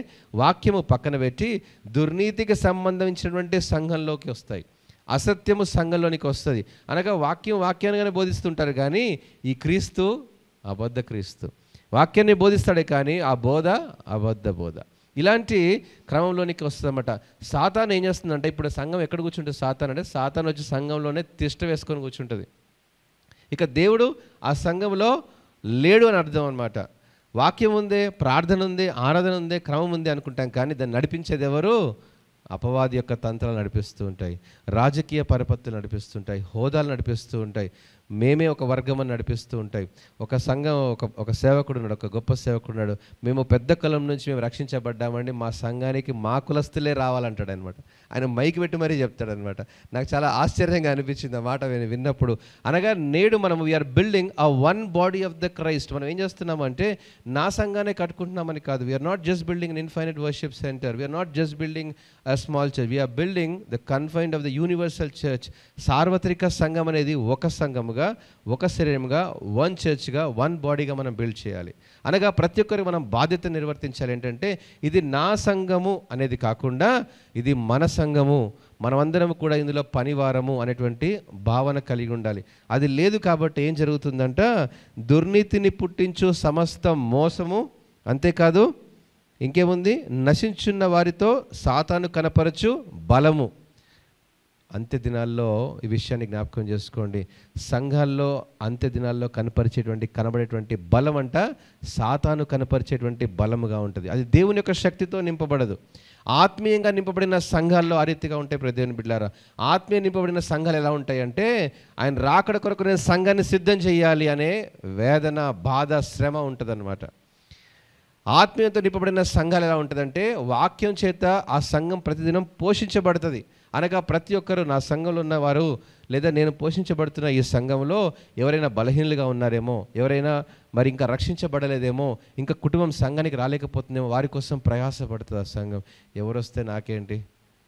వాక్యము పక్కన పెట్టి దుర్నీతికి సంబంధించినటువంటి సంఘంలోకి వస్తాయి, అసత్యము సంఘంలోనికి వస్తుంది. అనగా వాక్యాన్ని బోధిస్తుంటారు, కానీ ఈ క్రీస్తు అబద్ధ క్రీస్తు. వాక్యాన్ని బోధిస్తాడే కానీ ఆ బోధ అబద్ధ బోధ. ఇలాంటి క్రమంలోనికి వస్తుందన్నమాట. సాతాను ఏం చేస్తుందంటే, ఇప్పుడు సంఘం ఎక్కడ కూర్చుంటుంది సాతాను అంటే, సాతాను వచ్చి సంఘంలోనే తిష్ట వేసుకొని కూర్చుంటుంది. ఇక దేవుడు ఆ సంఘంలో లేడు అని అర్థం అనమాట. వాక్యం ఉందే, ప్రార్థన ఉంది, ఆరాధన ఉంది, క్రమం ఉంది అనుకుంటాం, కానీ దాన్ని నడిపించేది ఎవరు? అపవాది యొక్క తంత్రాలు నడిపిస్తూ ఉంటాయి, రాజకీయ పరపత్తులు నడిపిస్తుంటాయి, హోదాలు నడిపిస్తూ ఉంటాయి, మేమే ఒక వర్గం అని నడిపిస్తూ ఉంటాయి. ఒక సంఘం ఒక సేవకుడు ఉన్నాడు, ఒక గొప్ప సేవకుడు ఉన్నాడు. మేము పెద్ద కులం నుంచి మేము రక్షించబడ్డామండి, మా సంఘానికి మా కులస్తులే రావాలంటాడు అనమాట. ఆయన మైకి పెట్టి మరీ చెప్తాడనమాట. నాకు చాలా ఆశ్చర్యంగా అనిపించింది ఆ మాట విన్నప్పుడు. అనగా నేడు మనం we are building a one body of the Christ. మనం ఏం చేస్తున్నామంటే, నా సంఘాన్ని కట్టుకుంటున్నామని కాదు. We are not just building an infinite worship center, we are not just building a small church, we are building the confined of the universal church. సార్వత్రిక సంఘం అనేది ఒక సంఘముగా, ఒక శరీరంగా, వన్ చర్చ్గా, వన్ బాడీగా మనం బిల్డ్ చేయాలి. అనగా ప్రతి ఒక్కరికి మనం బాధ్యత నిర్వర్తించాలి. ఏంటంటే, ఇది నా సంఘము అనేది కాకుండా ఇది మన సంఘము, మనమందరం కూడా ఇందులో పనివారము అనేటువంటి భావన కలిగి ఉండాలి. అది లేదు కాబట్టి ఏం జరుగుతుందంట, దుర్నీతిని పుట్టించు సమస్త మోసము, అంతేకాదు ఇంకేముంది, నశించున్న వారితో సాతాను కనపరచు బలము. అంత్య దినాల్లో ఈ విషయాన్ని జ్ఞాపకం చేసుకోండి. సంఘాల్లో అంత్య దినాల్లో కనబడేటువంటి బలం అంట సాతాను కనపరిచేటువంటి బలముగా ఉంటుంది. అది దేవుని యొక్క శక్తితో నింపబడదు. ఆత్మీయంగా నింపబడిన సంఘాల్లో ఆ రీతిగా ఉంటాయి. దేవుని బిడ్డలారా, ఆత్మీయ నింపబడిన సంఘాలు ఎలా ఉంటాయంటే, ఆయన రాకడ కొరకు నేను సంఘాన్ని సిద్ధం చేయాలి అనే వేదన, బాధ, శ్రమ ఉంటుందన్నమాట. ఆత్మీయతో నింపబడిన సంఘాలు ఎలా ఉంటుందంటే, వాక్యం చేత ఆ సంఘం ప్రతిదినం పోషించబడుతుంది. అనగా ప్రతి ఒక్కరు, నా సంఘంలో ఉన్నవారు లేదా నేను పోషించబడుతున్న ఈ సంఘంలో ఎవరైనా బలహీనులుగా ఉన్నారేమో, ఎవరైనా మరి ఇంకా రక్షించబడలేదేమో, ఇంకా కుటుంబం సంఘానికి రాలేకపోతుందేమో, వారి కోసం ప్రయాసపడుతుంది ఆ సంఘం. ఎవరు వస్తే నాకేంటి,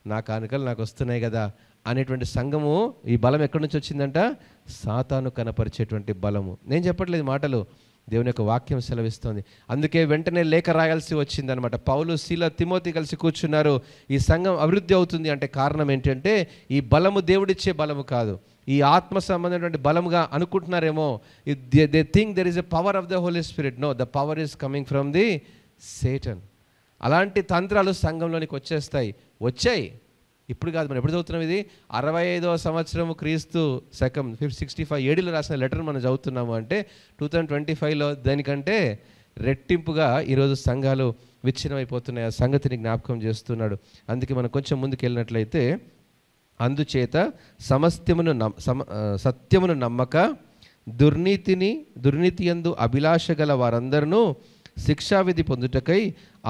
నా కానుకలు నాకు వస్తున్నాయి కదా అనేటువంటి సంఘము. ఈ బలం ఎక్కడి నుంచి వచ్చిందంట? సాతాను కనపరిచేటువంటి బలము. నేను చెప్పట్లేదు మాటలు, దేవుని యొక్క వాక్యం సెలవిస్తోంది. అందుకే వెంటనే లేఖ రాయాల్సి వచ్చిందనమాట. పౌలు, సీల, తిమోతి కలిసి కూర్చున్నారు. ఈ సంఘం అభివృద్ధి అవుతుంది అంటే కారణం ఏంటంటే, ఈ బలము దేవుడిచ్చే బలము కాదు, ఈ ఆత్మ సంబంధమైనటువంటి బలముగా అనుకుంటున్నారేమో. They think there is a power of the Holy Spirit. No, the power is coming from the Satan. అలాంటి తంత్రాలు సంఘంలోనికి వచ్చాయి. ఇప్పుడు కాదు, మనం ఎప్పుడు చదువుతున్నాం? ఇది 65వ సంవత్సరము క్రీస్తు శకం 65 ఏడీలో రాసిన లెటర్ మనం చదువుతున్నాము అంటే 2025లో దానికంటే రెట్టింపుగా ఈరోజు సంఘాలు విచ్ఛిన్నమైపోతున్నాయి. ఆ సంగతిని జ్ఞాపకం చేస్తున్నాడు. అందుకే మనం కొంచెం ముందుకు వెళ్ళినట్లయితే, అందుచేత సత్యమును నమ్మక దుర్నీతి యందు అభిలాష గల వారందరూ శిక్షావిధి పొందుటకై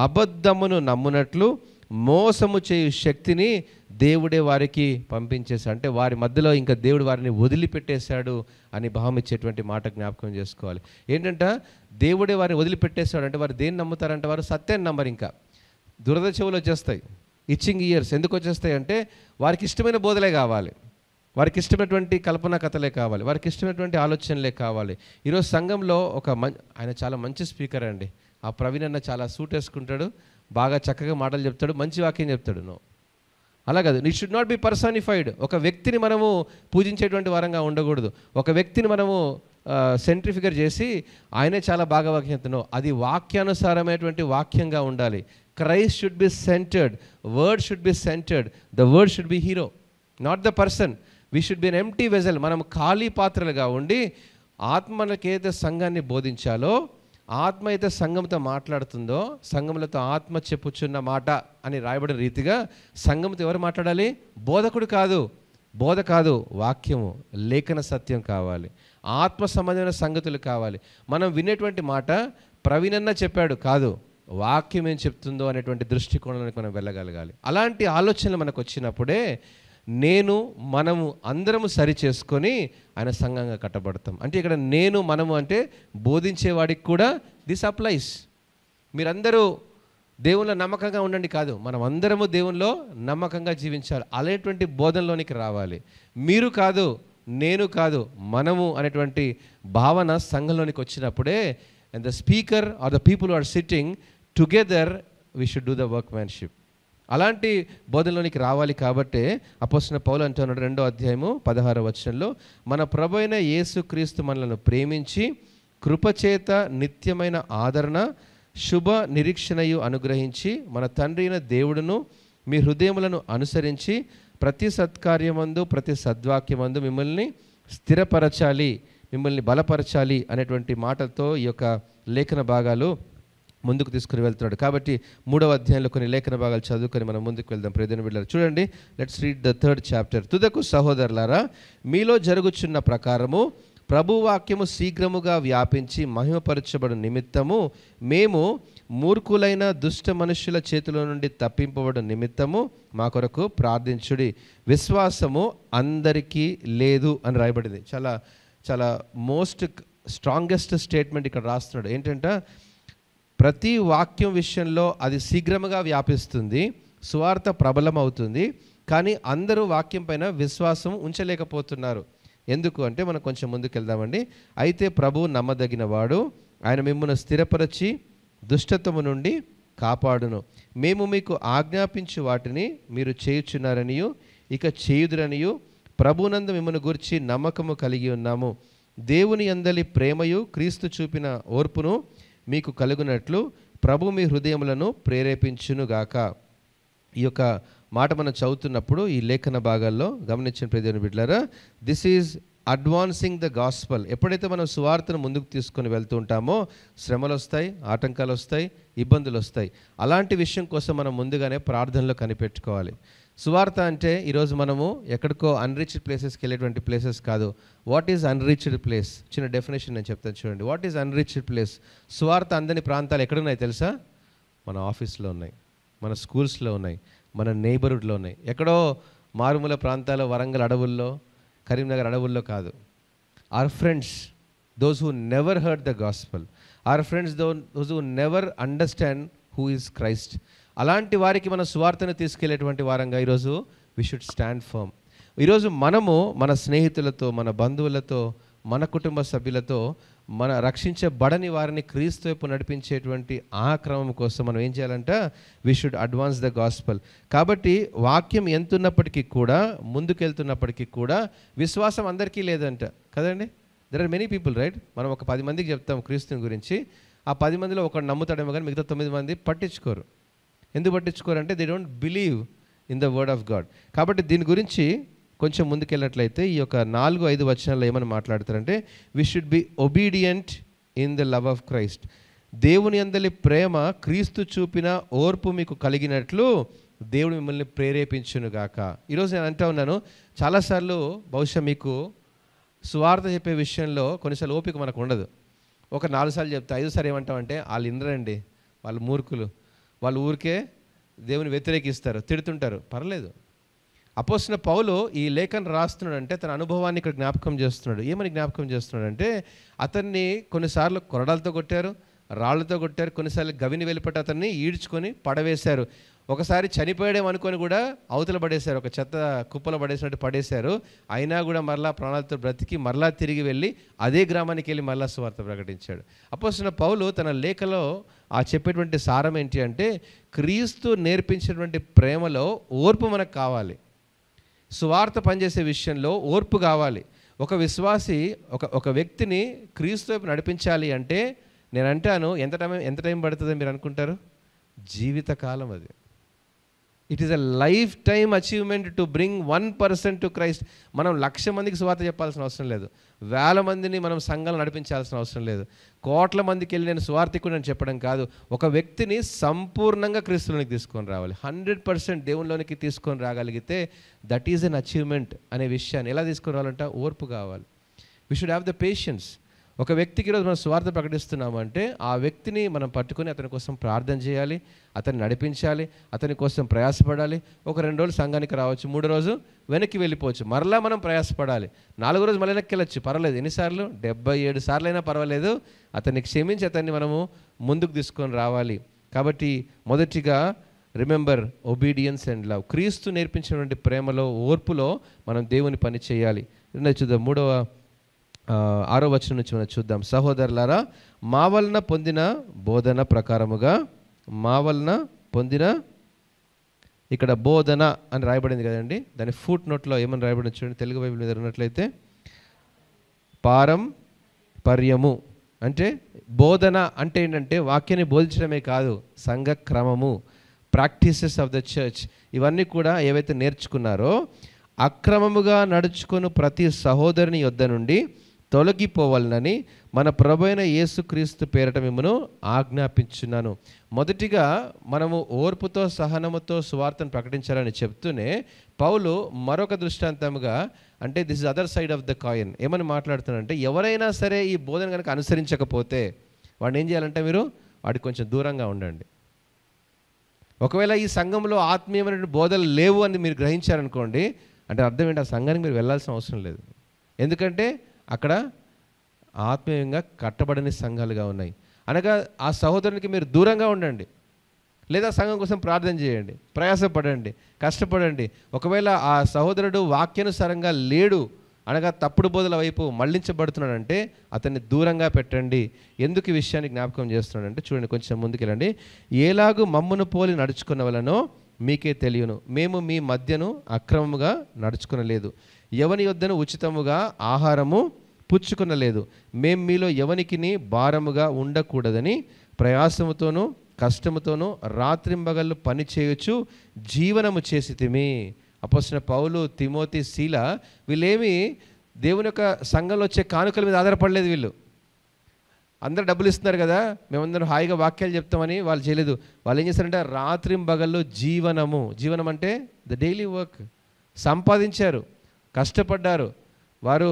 అబద్ధమును నమ్మునట్లు మోసము చేయు శక్తిని దేవుడే వారికి పంపించేశాడు. అంటే వారి మధ్యలో ఇంకా దేవుడు వారిని వదిలిపెట్టేశాడు అని భావం ఇచ్చేటువంటి మాట జ్ఞాపకం చేసుకోవాలి. ఏంటంటే దేవుడే వారిని వదిలిపెట్టేశాడు అంటే వారు దేన్ని నమ్ముతారంటే వారు సత్యాన్ని నమ్మరు. ఇంకా దురద చెవులు వచ్చేస్తాయి, ఇచ్చింగ్ ఇయర్స్. ఎందుకు వచ్చేస్తాయి అంటే వారికి ఇష్టమైన బోధలే కావాలి, వారికి ఇష్టమైనటువంటి కల్పనా కథలే కావాలి, వారికి ఇష్టమైనటువంటి ఆలోచనలే కావాలి. ఈరోజు సంఘంలో ఆయన చాలా మంచి స్పీకర్ అండి. ఆ ప్రవీణ్ అన్న చాలా సూట్ వేసుకుంటాడు, బాగా చక్కగా మాటలు చెప్తాడు, మంచి వాక్యం చెప్తాడు. అలా కాదు, నీ షుడ్ నాట్ బి పర్సానిఫైడ్. ఒక వ్యక్తిని మనము పూజించేటువంటి వారంగా ఉండకూడదు. ఒక వ్యక్తిని మనము సెంట్రీ ఫిగర్ చేసి ఆయనే చాలా బాగా వాక్యం చెప్తున్నావు. అది వాక్యానుసారమైనటువంటి వాక్యంగా ఉండాలి. Christ should be centered, word should be centered, the word should be hero, not the person. We should be an empty vessel. మనం ఖాళీ పాత్రలుగా ఉండి ఆత్మలకైతే సంఘాన్ని బోధించాలో, ఆత్మ అయితే సంఘంతో మాట్లాడుతుందో, సంఘములతో ఆత్మ చెప్పుచున్న మాట అని రాయబడిన రీతిగా సంఘంతో ఎవరు మాట్లాడాలి? బోధకుడు కాదు, బోధ కాదు, వాక్యము, లేఖన సత్యం కావాలి, ఆత్మ సంబంధమైన సంగతులు కావాలి. మనం వినేటువంటి మాట ప్రవీణన్న చెప్పాడు కాదు, వాక్యం ఏం చెప్తుందో అనేటువంటి దృష్టికోణానికి మనం వెళ్ళగలగాలి. అలాంటి ఆలోచనలు మనకు వచ్చినప్పుడే మనము అందరము సరి చేసుకొని ఆయన సంఘంగా కట్టబడతాం. అంటే ఇక్కడ మనము అంటే బోధించేవాడికి కూడా దిస్ అప్లైస్. మీరందరూ దేవునిలో నమ్మకంగా ఉండండి కాదు, మనం అందరము దేవునిలో నమ్మకంగా జీవించాలి. అలాంటి బోధనలోనికి రావాలి. మీరు కాదు, నేను కాదు, మనము అనేటువంటి భావన సంఘంలోనికి వచ్చినప్పుడే and the speaker or the people are sitting together we should do the workmanship. అలాంటి బోధనలోనికి రావాలి. కాబట్టే అపోస్తలుడైన పౌలు అంటున్నాడు 2వ అధ్యాయము 16వ వచనంలో, మన ప్రభు అయిన యేసుక్రీస్తు మనలను ప్రేమించి కృపచేత నిత్యమైన ఆదరణ శుభ నిరీక్షణయు అనుగ్రహించి మన తండ్రి అయిన దేవుడును మీ హృదయములను అనుసరించి ప్రతి సత్కార్యమందు ప్రతి సద్వాక్యమందు మిమ్మల్ని స్థిరపరచాలి, మిమ్మల్ని బలపరచాలి అనేటువంటి మాటలతో ఈ యొక్క లేఖన భాగాలు ముందుకు తీసుకుని వెళ్తున్నాడు. కాబట్టి 3వ అధ్యాయంలో కొన్ని లేఖన భాగాలు చదువుకొని మనం ముందుకు వెళ్దాం. ప్రియమైన బిడ్డలారా చూడండి, let's read the 3rd chapter. తుదకు సహోదరులారా, మీలో జరుగుచున్న ప్రకారము ప్రభువాక్యము శీఘ్రముగా వ్యాపించి మహిమపరచబడు నిమిత్తము మేము మూర్ఖులైన దుష్ట మనుషుల చేతిలో నుండి తప్పింపబడు నిమిత్తము మా కొరకు ప్రార్థించుడి. విశ్వాసము అందరికీ లేదు అని రాయబడింది. చాలా చాలా మోస్ట్ స్ట్రాంగెస్ట్ స్టేట్మెంట్ ఇక్కడ రాస్తున్నాడు. ఏంటంటే ప్రతి వాక్యం విషయంలో అది శీఘ్రముగా వ్యాపిస్తుంది, సువార్త ప్రబలమవుతుంది, కానీ అందరూ వాక్యం పైన విశ్వాసం ఉంచలేకపోతున్నారు. ఎందుకు అంటే మనం కొంచెం ముందుకు వెళ్దామండి. అయితే ప్రభువు నమ్మదగిన వాడు, ఆయన మిమ్మల్ని స్థిరపరచి దుష్టత్వము నుండి కాపాడును. మేము మీకు ఆజ్ఞాపించు వాటిని మీరు చేయుచున్నారనియు ఇక చేయుదురనియు ప్రభునందు మిమ్మల్ని గురించి నమ్మకము కలిగి ఉన్నాము. దేవుని యందలి ప్రేమయు క్రీస్తు చూపిన ఓర్పును మీకు కలుగునట్లు ప్రభు మీ హృదయములను ప్రేరేపించునుగాక. ఈ యొక్క మాట మనం చదువుతున్నప్పుడు ఈ లేఖన భాగాల్లో గమనించిన ప్రియమైన బిడ్డలారా, this is advancing the gospel. ఎప్పుడైతే మనం సువార్తను ముందుకు తీసుకొని వెళ్తూ ఉంటామో శ్రమలు వస్తాయి, ఆటంకాలు వస్తాయి, ఇబ్బందులు వస్తాయి. అలాంటి విషయం కోసం మనం ముందుగానే ప్రార్థనలో కనిపెట్టుకోవాలి. సువార్త అంటే ఈరోజు మనము ఎక్కడికో అన్రీచ్డ్ ప్లేసెస్కి వెళ్ళేటువంటి ప్లేసెస్ కాదు. What is unreached place? చిన్న డెఫినేషన్ నేను చెప్తాను చూడండి. What is unreached place? సువార్త అందని ప్రాంతాలు ఎక్కడున్నాయి తెలుసా? మన ఆఫీస్లో ఉన్నాయి, మన స్కూల్స్లో ఉన్నాయి, మన నైబర్హుడ్లో ఉన్నాయి. ఎక్కడో మారుమూల ప్రాంతాల్లో, వరంగల్ అడవుల్లో, కరీంనగర్ అడవుల్లో కాదు. Our friends, those who never heard the gospel, our friends those who never understand who is Christ. అలాంటి వారికి మన సువార్తను తీసుకెళ్లేటువంటి వారంగా ఈరోజు వి షుడ్ స్టాండ్ ఫర్మ్. ఈరోజు మనము మన స్నేహితులతో, మన బంధువులతో, మన కుటుంబ సభ్యులతో మన రక్షించబడని వారిని క్రీస్తు వైపు నడిపించేటువంటి ఆ క్రమం కోసం మనం ఏం చేయాలంటే we should advance the gospel. కాబట్టి వాక్యం ఎంతున్నప్పటికీ కూడా, ముందుకెళ్తున్నప్పటికీ కూడా విశ్వాసం అందరికీ లేదంట కదండి. There are many people right. మనం ఒక 10 మందికి చెప్తాం క్రీస్తుని గురించి, ఆ 10 మందిలో ఒకడు నమ్ముతాడేమో కానీ మిగతా 9 మంది పట్టించుకోరు. ఎందుకు పట్టించుకోరంటే they don't believe in the word of God. కాబట్టి దీని గురించి కొంచెం ముందుకెళ్ళినట్లయితే ఈ యొక్క 4-5 వచనాల్లో ఏమని మాట్లాడతారంటే we should be obedient in the love of Christ. దేవుని యందలి ప్రేమ క్రీస్తు చూపిన ఓర్పు మీకు కలిగినట్లు దేవుడు మిమ్మల్ని ప్రేరేపించునుగాక. ఈరోజు నేను అంటా ఉన్నాను, చాలాసార్లు బహుశా మీకు సువార్త చెప్పే విషయంలో కొన్నిసార్లు ఓపిక మనకు ఉండదు. ఒక 4 సార్లు చెప్తే 5 సార్లు ఏమంటామంటే వాళ్ళు వినరండి, వాళ్ళు మూర్ఖులు, వాళ్ళు ఊరికే దేవుని వ్యతిరేకిస్తారు, తిడుతుంటారు, పర్లేదు. అపోస్తలుడైన పౌలు ఈ లేఖను రాస్తున్నాడంటే తన అనుభవాన్ని ఇక్కడ జ్ఞాపకం చేస్తున్నాడు. ఏమని జ్ఞాపకం చేస్తున్నాడంటే అతన్ని కొన్నిసార్లు కొరడాలతో కొట్టారు, రాళ్లతో కొట్టారు, కొన్నిసార్లు గవిని వెలుపట అతన్ని ఈడ్చుకొని పడవేశారు. ఒకసారి చనిపోయాడేమో అనుకొని కూడా అవతల పడేశారు, ఒక చెత్త కుప్పలో పడేసినట్టు పడేశారు. అయినా కూడా మరలా ప్రాణాలతో బ్రతికి మరలా తిరిగి వెళ్ళి అదే గ్రామానికి వెళ్ళి మరలా సువార్త ప్రకటించాడు. అపోస్తలుడైన పౌలు తన లేఖలో ఆ చెప్పేటువంటి సారం ఏంటి అంటే క్రీస్తు నేర్పించినటువంటి ప్రేమలో ఓర్పు మనకు కావాలి. సువార్త పనిచేసే విషయంలో ఓర్పు కావాలి. ఒక విశ్వాసి ఒక వ్యక్తిని క్రీస్తు వైపు నడిపించాలి అంటే నేను అంటాను, ఎంత టైం పడుతుందని మీరు అనుకుంటారు? జీవితకాలం. అది it is a life time achievement to bring 1% to Christ. మనం 1,00,000 మందికి సువార్త చెప్పాల్సిన అవసరం లేదు, 1,000 మందిని మనం సంఘాలు నడిపించాల్సిన అవసరం లేదు, కోట్ల మందికి వెళ్ళి నేను సువార్తికుడు అని చెప్పడం కాదు. ఒక వ్యక్తిని సంపూర్ణంగా క్రీస్తులోనికి తీసుకొని రావాలి, 100% దేవునిలోనికి తీసుకొని రాగలిగితే దట్ ఈజ్ అన్ అచీవ్మెంట్ అనే విషయాన్ని ఎలా తీసుకొని రావాలంట? ఓర్పు కావాలి. We should have the patience. ఒక వ్యక్తికి ఈరోజు మనం సువార్త ప్రకటిస్తున్నామంటే ఆ వ్యక్తిని మనం పట్టుకొని అతని కోసం ప్రార్థన చేయాలి, అతన్ని నడిపించాలి, అతని కోసం ప్రయాసపడాలి. ఒక 2 రోజులు సంఘానికి రావచ్చు, 3 రోజు వెనక్కి వెళ్ళిపోవచ్చు, మరలా మనం ప్రయాసపడాలి. 4 రోజు మళ్ళీ వెనక్కి వెళ్ళచ్చు, పర్వాలేదు. ఎన్నిసార్లు? 77 సార్లు అయినా పర్వాలేదు. అతన్ని క్షమించి అతన్ని మనము ముందుకు తీసుకొని రావాలి. కాబట్టి మొదటిగా రిమెంబర్ ఒబీడియన్స్ అండ్ లవ్. క్రీస్తు నేర్పించినటువంటి ప్రేమలో, ఓర్పులో మనం దేవుని పని చేయాలి. చూద్దాం 6వ వచనం నుంచి మనం చూద్దాం. సహోదరులారా, మా వలన పొందిన బోధన ప్రకారముగా, మా వలన పొందిన, ఇక్కడ బోధన అని రాయబడింది కదండి, దాని ఫుట్ నోట్లో ఏమని రాయబడింది చూడండి, తెలుగు బైబిల్ మీద ఉన్నట్లయితే పారంపర్యము. అంటే బోధన అంటే ఏంటంటే వాక్యాన్ని బోధించడమే కాదు, సంఘ క్రమము, ప్రాక్టీసెస్ ఆఫ్ ద చర్చ్, ఇవన్నీ కూడా ఏవైతే నేర్చుకున్నారో అక్రమముగా నడుచుకుని ప్రతి సహోదరుని యొద్ద నుండి తొలగిపోవాలని మన ప్రభువైన యేసుక్రీస్తు పేరట మిమ్మను ఆజ్ఞాపించున్నాను. మొదటిగా మనము ఓర్పుతో సహనముతో సువార్తను ప్రకటించాలని చెప్తూనే పౌలు మరొక దృష్టాంతముగా, అంటే this is other side of the coin, ఏమని మాట్లాడుతున్నాడంటే ఎవరైనా సరే ఈ బోధన కనుక అనుసరించకపోతే వాడిని ఏం చేయాలంటే మీరు వాడికి కొంచెం దూరంగా ఉండండి. ఒకవేళ ఈ సంఘంలో ఆత్మీయమైన బోధలు లేవు అని మీరు గ్రహించారనుకోండి, అంటే అర్థం ఏంటి? ఆ సంఘానికి మీరు వెళ్ళాల్సిన అవసరం లేదు. ఎందుకంటే అక్కడ ఆత్మీయంగా కట్టబడని సంఘాలుగా ఉన్నాయి. అనగా ఆ సహోదరునికి మీరు దూరంగా ఉండండి, లేదా సంఘం కోసం ప్రార్థన చేయండి, ప్రయాసపడండి, కష్టపడండి. ఒకవేళ ఆ సహోదరుడు వాక్యానుసారంగా లేడు, అనగా తప్పుడు బోధల వైపు మళ్లించబడుతున్నాడంటే అతన్ని దూరంగా పెట్టండి. ఎందుకు ఈ విషయాన్ని జ్ఞాపకం చేస్తున్నాడంటే చూడండి, కొంచెం ముందుకెళ్ళండి. ఏలాగు మమ్మును పోలి నడుచుకున్న వలనో మీకే తెలియను, మేము మీ మధ్యను అక్రమముగా నడుచుకునలేదు, ఎవని యొద్దను ఉచితముగా ఆహారము పుచ్చుకునలేదు, మేము మీలో ఎవనికిని భారముగా ఉండకూడదని ప్రయాసముతోనూ కష్టముతోనూ రాత్రింబగళ్ళు పని చేయొచ్చు జీవనము చేసితిమి. అపోస్తలుడైన పౌలు, తిమోతి, శీల వీళ్ళేమి దేవుని యొక్క సంఘంలో వచ్చే కానుకల మీద ఆధారపడలేదు. వీళ్ళు అందరూ డబ్బులు ఇస్తున్నారు కదా, మేమందరం హాయిగా వాక్యాలు చెప్తామని వాళ్ళు చేయలేదు. వాళ్ళు ఏం చేస్తారంటే రాత్రింబగళ్ళు జీవనము, జీవనం అంటే ద డైలీ వర్క్, సంపాదించారు, కష్టపడ్డారు, వారు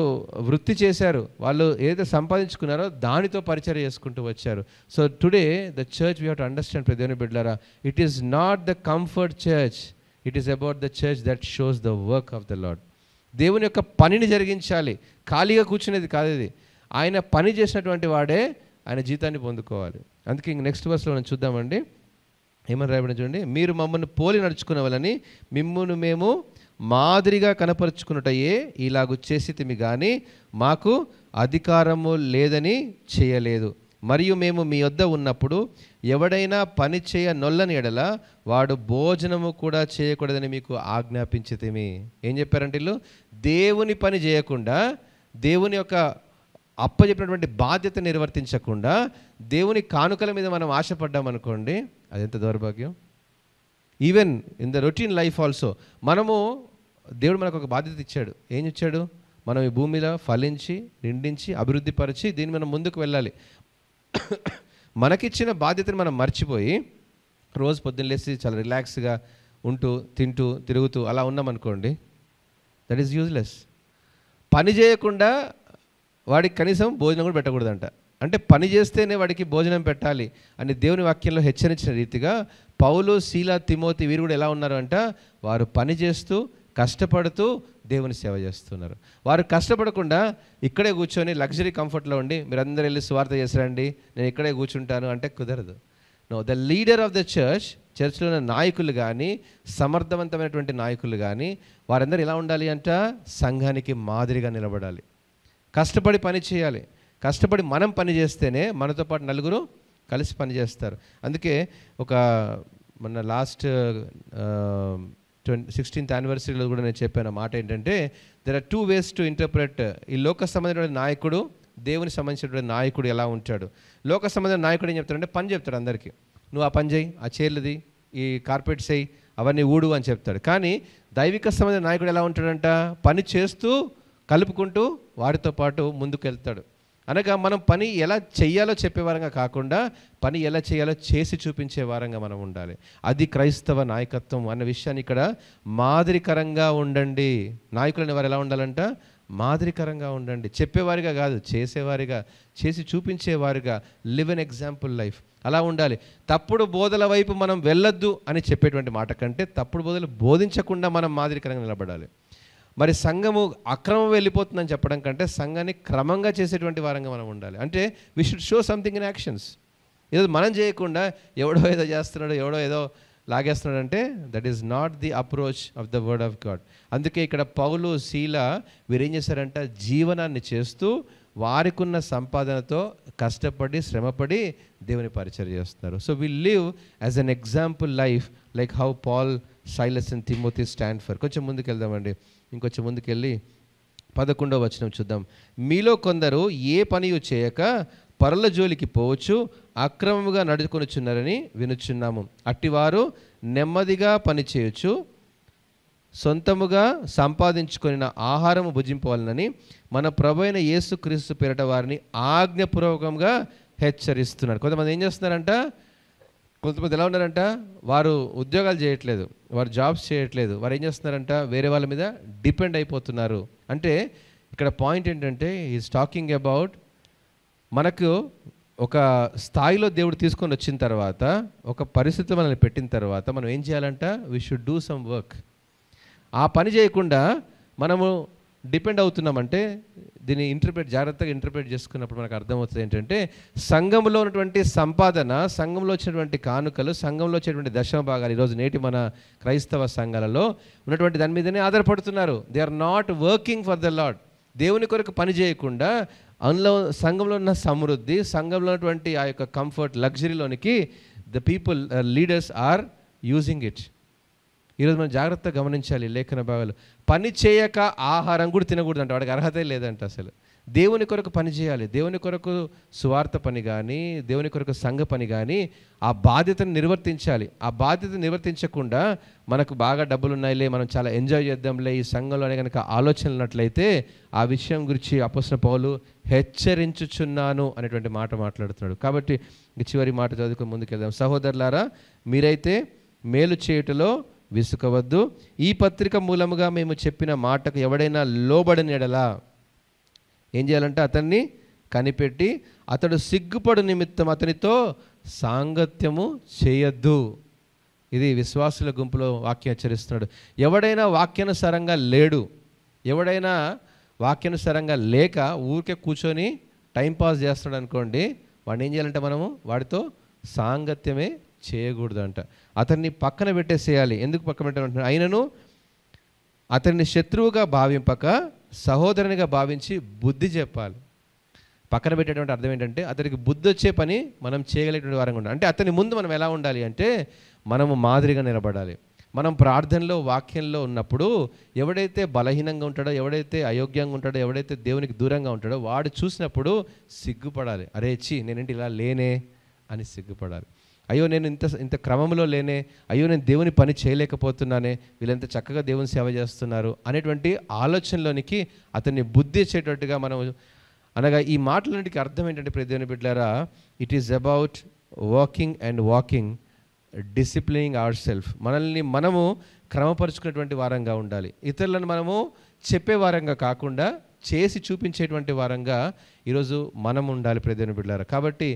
వృత్తి చేశారు, వాళ్ళు ఏదైతే సంపాదించుకున్నారో దానితో పరిచయం చేసుకుంటూ వచ్చారు. So today the church we have to understand, దేవుని బిడ్డలారా, it is not the comfort church, it is about the church that shows the work of the Lord. దేవుని యొక్క పనిని జరిగించాలి, ఖాళీగా కూర్చునేది కాదు ఇది. ఆయన పని చేసినటువంటి వాడే ఆయన జీతాన్ని పొందుకోవాలి. అందుకే ఇంక నెక్స్ట్ వర్స్లో మనం చూద్దామండి, ఏమని రాయబడి చూడండి. మీరు మమ్మల్ని పోలి నడుచుకునే వాళ్ళని మిమ్మును మేము మాదిరిగా కనపరుచుకున్నటయే ఇలాగూ చేసితిమి కానీ మాకు అధికారము లేదని చేయలేదు. మరియు మేము మీ వద్ద ఉన్నప్పుడు ఎవడైనా పని చేయ నొల్లని ఎడల వాడు భోజనము కూడా చేయకూడదని మీకు ఆజ్ఞాపించితిమి. ఏం చెప్పారంటే వీళ్ళు దేవుని పని చేయకుండా, దేవుని యొక్క అప్పచెప్పినటువంటి బాధ్యత నిర్వర్తించకుండా దేవుని కానుకల మీద మనం ఆశపడ్డామనుకోండి, అది ఎంత దౌర్భాగ్యం. Even in the routine life also మనము, దేవుడు మనకు ఒక బాధ్యత ఇచ్చాడు. ఏం ఇచ్చాడు? మనం ఈ భూమిలో ఫలించి, నిండించి, అభివృద్ధి పరిచి దీన్ని మనం ముందుకు వెళ్ళాలి. మనకిచ్చిన బాధ్యతను మనం మర్చిపోయి రోజు పొద్దున్న లేసి చాలా రిలాక్స్గా ఉంటూ, తింటూ, తిరుగుతూ అలా ఉన్నామనుకోండి, దట్ ఈస్ యూజ్లెస్. పని చేయకుండా వాడికి కనీసం భోజనం కూడా పెట్టకూడదంట. అంటే పని చేస్తేనే వాడికి భోజనం పెట్టాలి అని దేవుని వాక్యంలో హెచ్చరించిన రీతిగా పౌలు, శీల, తిమోతి వీరు కూడా ఎలా ఉన్నారు అంట, వారు పని చేస్తూ కష్టపడుతూ దేవుని సేవ చేస్తున్నారు. వారు కష్టపడకుండా ఇక్కడే కూర్చొని లగ్జరీ కంఫర్ట్లో ఉండి మీరందరూ వెళ్ళి సువార్త చేసిరండి, నేను ఇక్కడే కూర్చుంటాను అంటే కుదరదు. No, the leader of the చర్చ్లో ఉన్న నాయకులు కానీ, సమర్థవంతమైనటువంటి నాయకులు కానీ వారందరూ ఎలా ఉండాలి అంట, సంఘానికి మాదిరిగా నిలబడాలి. కష్టపడి పని చేయాలి. కష్టపడి మనం పని చేస్తేనే మనతో పాటు నలుగురు కలిసి పని చేస్తారు. అందుకే ఒక మన లాస్ట్ 16th యానివర్సరీలో కూడా నేను చెప్పాను మాట ఏంటంటే, there are 2 ways to interpret. ఈ లోక సంబంధించిన నాయకుడు, దేవుని సంబంధించినటువంటి నాయకుడు ఎలా ఉంటాడు. లోక సంబంధించిన నాయకుడు ఏం చెప్తాడంటే పని చెప్తాడు అందరికీ, నువ్వు ఆ పని చేయి, ఆ చీరలది, ఈ కార్పెట్స్ వేయి, అవన్నీ ఊడు అని చెప్తాడు. కానీ దైవిక సంబంధించిన నాయకుడు ఎలా ఉంటాడంట, పని చేస్తూ కలుపుకుంటూ వారితో పాటు ముందుకు వెళ్తాడు. అనగా మనం పని ఎలా చెయ్యాలో చెప్పేవారంగా కాకుండా పని ఎలా చేయాలో చేసి చూపించే వారంగా మనం ఉండాలి. అది క్రైస్తవ నాయకత్వం అన్న విషయాన్ని ఇక్కడ మాదిరికరంగా ఉండండి. నాయకులని వారు ఎలా ఉండాలంట, మాదిరికరంగా ఉండండి. చెప్పేవారిగా కాదు, చేసేవారిగా, చేసి చూపించేవారిగా, లివ్ ఎన్ ఎగ్జాంపుల్ లైఫ్ అలా ఉండాలి. తప్పుడు బోధల వైపు మనం వెళ్ళొద్దు అని చెప్పేటువంటి మాట కంటే తప్పుడు బోధలు బోధించకుండా మనం మాదిరికరంగా నిలబడాలి. మరి సంఘము అక్రమం వెళ్ళిపోతుందని చెప్పడం కంటే సంఘాన్ని క్రమంగా చేసేటువంటి వారంగా మనం ఉండాలి. అంటే we should show something in actions. ఏదో మనం చేయకుండా ఎవడో ఏదో చేస్తున్నాడు, ఎవడో ఏదో లాగేస్తున్నాడు అంటే that is not the approach of the word of God. అందుకే ఇక్కడ పౌలు, శీల వీరేం చేశారంట, జీవనాన్ని చేస్తూ వారికి ఉన్న సంపాదనతో కష్టపడి శ్రమపడి దేవుని పరిచయం చేస్తున్నారు. So we live as an example life like how Paul, Silas and Timothy stand for. కొంచెం ముందుకు వెళ్దామండి, ఇంకొంచెం ముందుకెళ్ళి 11వ వచనం చూద్దాం. మీలో కొందరు ఏ పనియు చేయక పరుల జోలికి పోవచ్చు, అక్రమముగా నడుచుకొనుచున్నారని వినుచున్నాము. అట్టివారు నెమ్మదిగా పని చేయొచ్చు, సొంతముగా సంపాదించుకొనిన ఆహారము భుజింపవాలనని మన ప్రభువైన యేసుక్రీస్తు పేరట వారిని ఆజ్ఞపూర్వకంగా హెచ్చరిస్తున్నారు. కొంతమంది ఏం చేస్తున్నారంట, కొంతమంది ఎలా ఉన్నారంట, వారు ఉద్యోగాలు చేయట్లేదు, వారు జాబ్స్ చేయట్లేదు, వారు ఏం చేస్తున్నారంట, వేరే వాళ్ళ మీద డిపెండ్ అయిపోతున్నారు. అంటే ఇక్కడ పాయింట్ ఏంటంటే ఈజ్ టాకింగ్ అబౌట్ మనకు ఒక స్థాయిలో దేవుడు తీసుకొని వచ్చిన తర్వాత, ఒక పరిస్థితి మనల్ని పెట్టిన తర్వాత మనం ఏం చేయాలంట, we should do some work. ఆ పని చేయకుండా మనము డిపెండ్ అవుతున్నామంటే దీన్ని జాగ్రత్తగా ఇంటర్ప్రిట్ చేసుకున్నప్పుడు మనకు అర్థమవుతుంది ఏంటంటే, సంఘంలో ఉన్నటువంటి సంపాదన, సంఘంలో వచ్చినటువంటి కానుకలు, సంఘంలో వచ్చేటువంటి దశమ భాగాలు ఈరోజు నేటి మన క్రైస్తవ సంఘాలలో ఉన్నటువంటి దాని మీదనే ఆధారపడుతున్నారు. They are not working for the Lord. దేవుని కొరకు పని చేయకుండా అందులో సంఘంలో ఉన్న సమృద్ధి, సంఘంలో ఉన్నటువంటి ఆ యొక్క కంఫర్ట్, లగ్జరీలోనికి the people leaders are using it. ఈరోజు మనం జాగ్రత్తగా గమనించాలి. లేఖన భాగాలు పని చేయక ఆహారం కూడా తినకూడదు అంట, వాడికి అర్హతే లేదంట. అసలు దేవుని కొరకు పని చేయాలి. దేవుని కొరకు సువార్త పని కానీ, దేవుని కొరకు సంఘ పని కానీ ఆ బాధ్యతను నిర్వర్తించాలి. ఆ బాధ్యత నిర్వర్తించకుండా మనకు బాగా డబ్బులు ఉన్నాయిలే, మనం చాలా ఎంజాయ్ చేద్దాంలే ఈ సంఘంలోనే కనుక ఆలోచనలు ఉన్నట్లయితే ఆ విషయం గురించి అపోస్తలుడైన పౌలు హెచ్చరించుచున్నాను అనేటువంటి మాట మాట్లాడుతున్నాడు. కాబట్టి చివరి మాట చదువుకొని ముందుకెళ్దాం. సహోదరులారా, మీరైతే మేలు చేయుటలో విసుకవద్దు. ఈ పత్రిక మూలముగా మేము చెప్పిన మాటకు ఎవడైనా లోబడిన యెడల ఏం చేయాలంటే అతన్ని కనిపెట్టి అతడు సిగ్గుపడు నిమిత్తం అతనితో సాంగత్యము చేయొద్దు. ఇది విశ్వాసుల గుంపులో వాక్యం హెచ్చరిస్తున్నాడు. ఎవడైనా వాక్యానుసారంగా లేడు, ఎవడైనా వాక్యానుసారంగా లేక ఊరికే కూర్చొని టైంపాస్ చేస్తున్నాడు అనుకోండి, వాడిని ఏం చేయాలంటే మనము వాడితో సాంగత్యమే చేయకూడదు అంట. అతన్ని పక్కన పెట్టేసేయాలి. ఎందుకు పక్కన పెట్టాలంటున్నాడు, ఆయనను అతన్ని శత్రువుగా భావింపక సహోదరునిగా భావించి బుద్ధి చెప్పాలి. పక్కన పెట్టేటువంటి అర్థం ఏంటంటే అతనికి బుద్ధి వచ్చే పని మనం చేయగలిగేటువంటి వారంగా ఉండాలి. అంటే అతని ముందు మనం ఎలా ఉండాలి అంటే మనము మాదిరిగా నిలబడాలి. మనం ప్రార్థనలో, వాక్యంలో ఉన్నప్పుడు ఎవడైతే బలహీనంగా ఉంటాడో, ఎవడైతే అయోగ్యంగా ఉంటాడో, ఎవడైతే దేవునికి దూరంగా ఉంటాడో వాడు చూసినప్పుడు సిగ్గుపడాలి. అరే చి నేనేంటి ఇలా లేనే అని సిగ్గుపడాలి. అయ్యో నేను ఇంత క్రమంలో లేనే, అయ్యో నేను దేవుని పని చేయలేకపోతున్నానే, వీళ్ళంత చక్కగా దేవుని సేవ చేస్తున్నారు అనేటువంటి ఆలోచనలోనికి అతన్ని బుద్ధి ఇచ్చేటట్టుగా మనం, అనగా ఈ మాటలన్నిటికీ అర్థం ఏంటంటే ప్రియ దేవుని బిడ్డలారా, it is about walking disciplining our self. మనల్ని మనము క్రమపరుచుకునేటువంటి వారంగా ఉండాలి. ఇతరులను మనము చెప్పే వారంగా కాకుండా చేసి చూపించేటువంటి వారంగా ఈరోజు మనం ఉండాలి ప్రియమైన బిడ్డలారా. కాబట్టి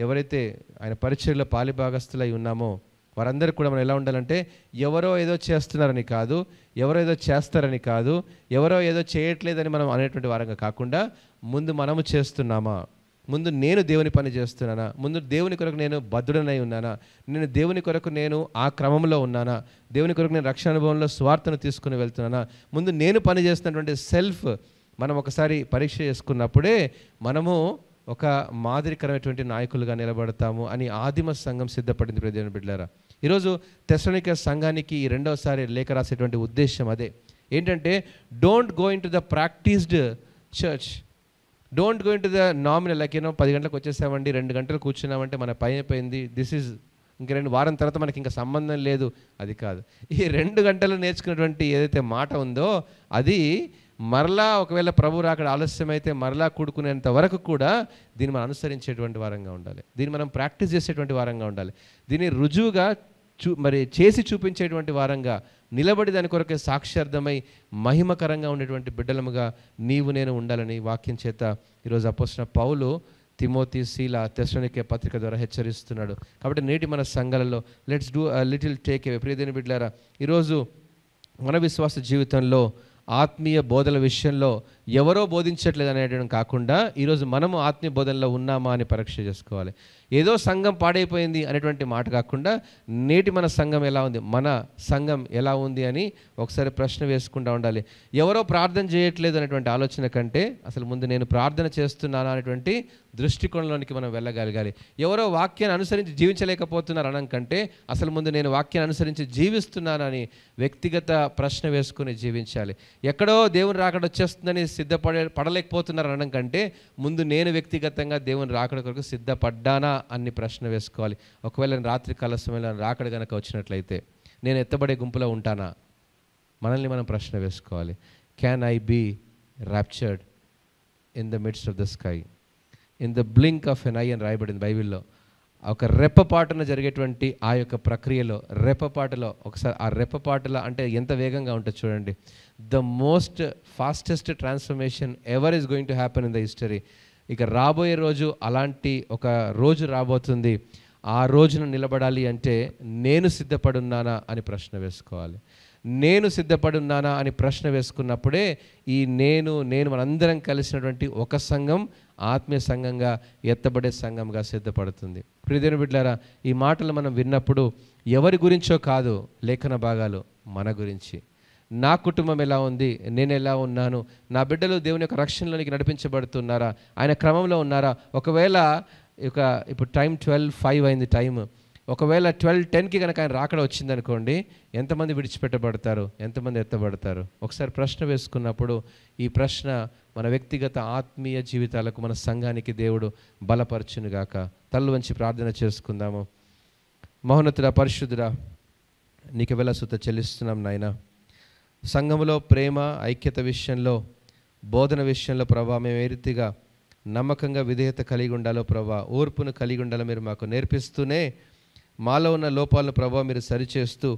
ఎవరైతే ఆయన పరిచర్యలో పాలిభాగస్తులై ఉన్నామో వారందరూ కూడా మనం ఎలా ఉండాలంటే ఎవరో ఏదో చేస్తున్నారని కాదు, ఎవరో ఏదో చేస్తారని కాదు, ఎవరో ఏదో చేయట్లేదని మనం అనేటువంటి వారంగా కాకుండా ముందు మనము చేస్తున్నామా, ముందు నేను దేవుని పని చేస్తున్నానా, ముందు దేవుని కొరకు నేను బద్ధుడనై ఉన్నానా, నేను దేవుని కొరకు నేను ఆ క్రమంలో ఉన్నానా, దేవుని కొరకు నేను రక్షణ అనుభవంలో స్వార్థను తీసుకుని వెళ్తున్నానా, ముందు నేను పని చేస్తున్నటువంటి సెల్ఫ్ మనం ఒకసారి పరీక్ష చేసుకున్నప్పుడే మనము ఒక మాదిరికరమైనటువంటి నాయకులుగా నిలబడతాము అని ఆదిమ సంఘం సిద్ధపడింది ప్రియమైన బిడ్డలారా. ఈరోజు తెస్సలోనిక సంఘానికి ఈ రెండవసారి లేఖ రాసేటువంటి ఉద్దేశం అదే. ఏంటంటే don't go in to the practised church, don't go in to the nominal, like 10 గంటలకు వచ్చేసామండి, 2 గంటలు కూర్చున్నామంటే మన పని అయిపోయింది, దిస్ ఈజ్ ఇంక 2 వారం తర్వాత మనకి ఇంకా సంబంధం లేదు, అది కాదు. ఈ 2 గంటలు నేర్చుకున్నటువంటి ఏదైతే మాట ఉందో అది మరలా ఒకవేళ ప్రభు రాకడ ఆలస్యమైతే మరలా కూడుకునేంత వరకు కూడా దీన్ని మనం అనుసరించేటువంటి వారంగా ఉండాలి, దీన్ని మనం ప్రాక్టీస్ చేసేటువంటి వారంగా ఉండాలి, దీన్ని రుజువుగా మరి చేసి చూపించేటువంటి వారంగా నిలబడి దాని కొరకే సాక్ష్యార్థమై మహిమకరంగా ఉండేటువంటి బిడ్డలముగా నీవు నేను ఉండాలని వాక్యం చేత ఈరోజు అపోస్తలుడైన పౌలు తిమోతి, శీల, తెస్సలోనికే పత్రిక ద్వారా హెచ్చరిస్తున్నాడు. కాబట్టి నేటి మన సంఘాలలో let's do little take away. ప్రియమైన బిడ్డలారా, ఈరోజు మన విశ్వాస జీవితంలో ఆత్మీయ బోధల విషయంలో ఎవరో బోధించట్లేదు అనేయడం కాకుండా ఈరోజు మనము ఆత్మీయ బోధనలో ఉన్నామా అని పరీక్ష చేసుకోవాలి. ఏదో సంఘం పాడైపోయింది అనేటువంటి మాట కాకుండా నేటి మన సంఘం ఎలా ఉంది, మన సంఘం ఎలా ఉంది అని ఒకసారి ప్రశ్న వేసుకుంటూ ఉండాలి. ఎవరో ప్రార్థన చేయట్లేదు అనేటువంటి ఆలోచన కంటే అసలు ముందు నేను ప్రార్థన చేస్తున్నానా అనేటువంటి దృష్టికోణంలోనికి మనం వెళ్ళగలగాలి. ఎవరో వాక్యాన్ని అనుసరించి జీవించలేకపోతున్నారు అనం కంటే అసలు ముందు నేను వాక్యాన్ని అనుసరించి జీవిస్తున్నానని వ్యక్తిగత ప్రశ్న వేసుకుని జీవించాలి. ఎక్కడో దేవుని రాకడ వచ్చేస్తుందని పడలేకపోతున్నారు అనడం కంటే ముందు నేను వ్యక్తిగతంగా దేవుని రాకడ కొరకు సిద్ధపడ్డానా అని ప్రశ్న వేసుకోవాలి. ఒకవేళ రాత్రి కాల సమయంలో రాకడ కనుక వచ్చినట్లయితే నేను ఎత్తబడే గుంపులో ఉంటానా, మనల్ని మనం ప్రశ్న వేసుకోవాలి. Can I be raptured in the midst of the sky in the blink of an eye అని రాయబడింది బైబిల్లో. ఒక రెప్పపాటున జరిగేటువంటి ఆ యొక్క ప్రక్రియలో రెప్పపాటులో ఒకసారి ఆ రెప్పపాటులో అంటే ఎంత వేగంగా ఉంటుంది చూడండి. The most fastest transformation ever is going to happen in the history. ఇక రాబోయే రోజు అలాంటి ఒక రోజు రాబోతుంది. ఆ రోజున నిలబడాలి అంటే నేను సిద్ధపడున్నానా అని ప్రశ్న వేసుకోవాలి. నేను సిద్ధపడున్నానా అని ప్రశ్న వేసుకున్నప్పుడే ఈ నేను మనందరం కలిసినటువంటి ఒక సంఘం ఆత్మీయ సంఘంగా ఎత్తబడే సంఘంగా సిద్ధపడుతుంది. ప్రియమైన బిడ్డలారా, ఈ మాటలు మనం విన్నప్పుడు ఎవరి గురించో కాదు లేఖన భాగాలు, మన గురించి. నా కుటుంబం ఎలా ఉంది, నేను ఎలా ఉన్నాను, నా బిడ్డలు దేవుని యొక్క రక్షణలోనికి నడిపించబడుతున్నారా, ఆయన క్రమంలో ఉన్నారా. ఒకవేళ ఇప్పుడు టైం 12:05 అయింది టైం. ఒకవేళ 12:10కి కనుక ఆయన రాకడ వచ్చిందనుకోండి, ఎంతమంది విడిచిపెట్టబడతారు, ఎంతమంది ఎత్తబడతారు? ఒకసారి ప్రశ్న వేసుకున్నప్పుడు ఈ ప్రశ్న మన వ్యక్తిగత ఆత్మీయ జీవితాలకు మన సంఘానికి దేవుడు బలపరచునుగాక. తల్లు వంచి ప్రార్థన చేసుకుందాము. మహోన్నతుడా, పరిశుద్ధుడా, నీకు వెలసుత చెల్లిస్తున్నాం నాయన. సంఘంలో ప్రేమ ఐక్యత విషయంలో, బోధన విషయంలో ప్రభా మేము ఏ రీతిగా నమ్మకంగా విధేయత కలిగి ఉండాలో ప్రభా, ఓర్పును కలిగి ఉండాలో మీరు మాకు నేర్పిస్తూనే మాలో ఉన్న లోపాలను ప్రభా మీరు సరిచేస్తూ,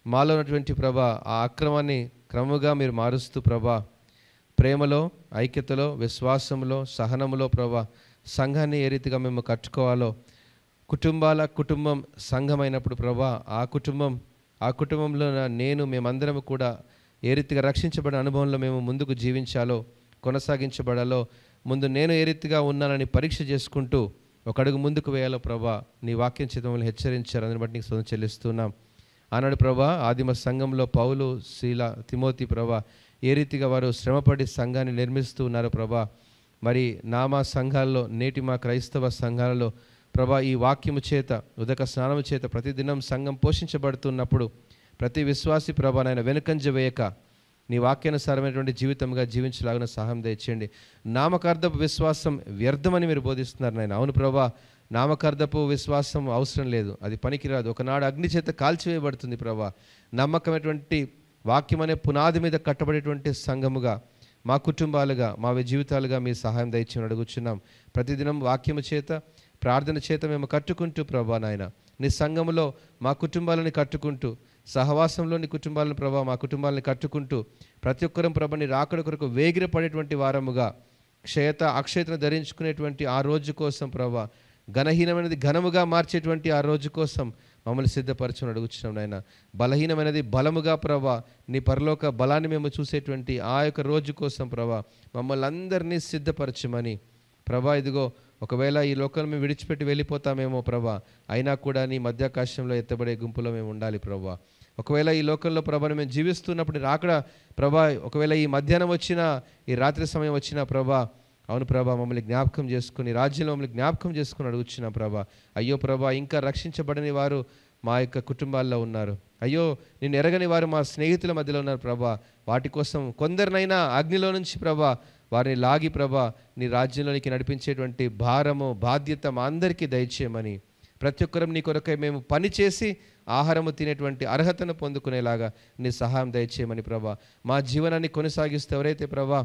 మాలో ఉన్నటువంటి ప్రభా ఆ అక్రమాన్ని క్రమముగా మీరు మారుస్తూ ప్రభా ప్రేమలో, ఐక్యతలో, విశ్వాసంలో, సహనంలో ప్రభా సంఘాన్ని ఏ రీతిగా మేము కట్టుకోవాలో, కుటుంబం సంఘమైనప్పుడు ప్రభా ఆ కుటుంబంలో మేమందరం కూడా ఏ రీతిగా రక్షించబడిన అనుభవంలో మేము ముందుకు జీవించాలో, కొనసాగించబడాలో, ముందు నేను ఏ రీతిగా ఉన్నానని పరీక్ష చేసుకుంటూ ఒక అడుగు ముందుకు వేయాలో ప్రభా నీ వాక్యం చేత మమ్మల్ని హెచ్చరించారు. అందుని బట్టి నీకు స్తుతి చెల్లిస్తున్నాం. ఆనాడు ప్రభా ఆదిమ సంఘంలో పౌలు, శీల, తిమోతి ప్రభా ఏ రీతిగా వారు శ్రమపడి సంఘాన్ని నిర్మిస్తూ ఉన్నారు ప్రభా. మరి మా సంఘాల్లో, నేటి మా క్రైస్తవ సంఘాలలో ప్రభా ఈ వాక్యము చేత, ఉదక స్నానము చేత ప్రతిదినం సంఘం పోషించబడుతున్నప్పుడు ప్రతి విశ్వాసి ప్రభా నాయన వెనుకంజ వేయక నీ వాక్యానుసారమైనటువంటి జీవితంగా జీవించలాగిన సహాయం దయచేయండి. నామకార్థపు విశ్వాసం వ్యర్థమని మీరు బోధిస్తున్నారు నాయన. అవును ప్రభా, నామకార్థపు విశ్వాసం అవసరం లేదు, అది పనికిరాదు, ఒకనాడు అగ్ని చేత కాల్చివేయబడుతుంది ప్రభా. నమ్మకమైనటువంటి వాక్యం అనే పునాది మీద కట్టబడేటువంటి సంఘముగా, మా కుటుంబాలుగా, మా జీవితాలుగా మీ సహాయం దయచేయమని అడుగుచున్నాం. ప్రతిదినం వాక్యము చేత, ప్రార్థన చేత మేము కట్టుకుంటూ ప్రభా నాయన నీ సంఘములో మా కుటుంబాలని కట్టుకుంటూ సహవాసంలోని కుటుంబాలను ప్రభా మా కుటుంబాలను కట్టుకుంటూ ప్రతి ఒక్కరం ప్రభా నీ రాకడ కొరకు వేగిరపడేటువంటి వారముగా అక్షయతను ధరించుకునేటువంటి ఆ రోజు కోసం ప్రభా ఘనహీనమైనది ఘనముగా మార్చేటువంటి ఆ రోజు కోసం మమ్మల్ని సిద్ధపరచమని అడుగుచున్నాం నాయన. బలహీనమైనది బలముగా ప్రభా నీ పరలోక బలాన్ని మేము చూసేటువంటి ఆ యొక్క రోజు కోసం ప్రభా మమ్మల్ని అందరినీ సిద్ధపరచమని ప్రభా ఇదిగో ఒకవేళ ఈ లోకాన్ని మేము విడిచిపెట్టి వెళ్ళిపోతామేమో ప్రభా, అయినా కూడా నీ మధ్యాకాశంలో ఎత్తబడే గుంపులో మేము ఉండాలి ప్రభా. ఒకవేళ ఈ లోకంలో ప్రభాని మేము జీవిస్తున్నప్పుడు రాకడ ప్రభా ఒకవేళ ఈ మధ్యాహ్నం వచ్చినా ఈ రాత్రి సమయం వచ్చినా ప్రభా అవును ప్రభా మమ్మల్ని జ్ఞాపకం చేసుకుని రాజ్యంలో మమ్మల్ని జ్ఞాపకం చేసుకుని అడుగుచున్నా ప్రభా. అయ్యో ప్రభా ఇంకా రక్షించబడని వారు మా యొక్క కుటుంబాల్లో ఉన్నారు, అయ్యో నేను ఎరగని వారు మా స్నేహితుల మధ్యలో ఉన్నారు ప్రభా. వాటి కోసం కొందరినైనా అగ్నిలో నుంచి ప్రభా వారిని లాగి ప్రభా నీ రాజ్యంలోనికి నడిపించేటువంటి భారము బాధ్యత మా అందరికీ దయచేయమని, ప్రతి ఒక్కరం నీ కొరకై మేము పనిచేసి ఆహారము తినేటువంటి అర్హతను పొందుకునేలాగా నీ సహాయం దయచేయమని ప్రభా. మా జీవనాన్ని కొనసాగిస్తూ ఎవరైతే ప్రభా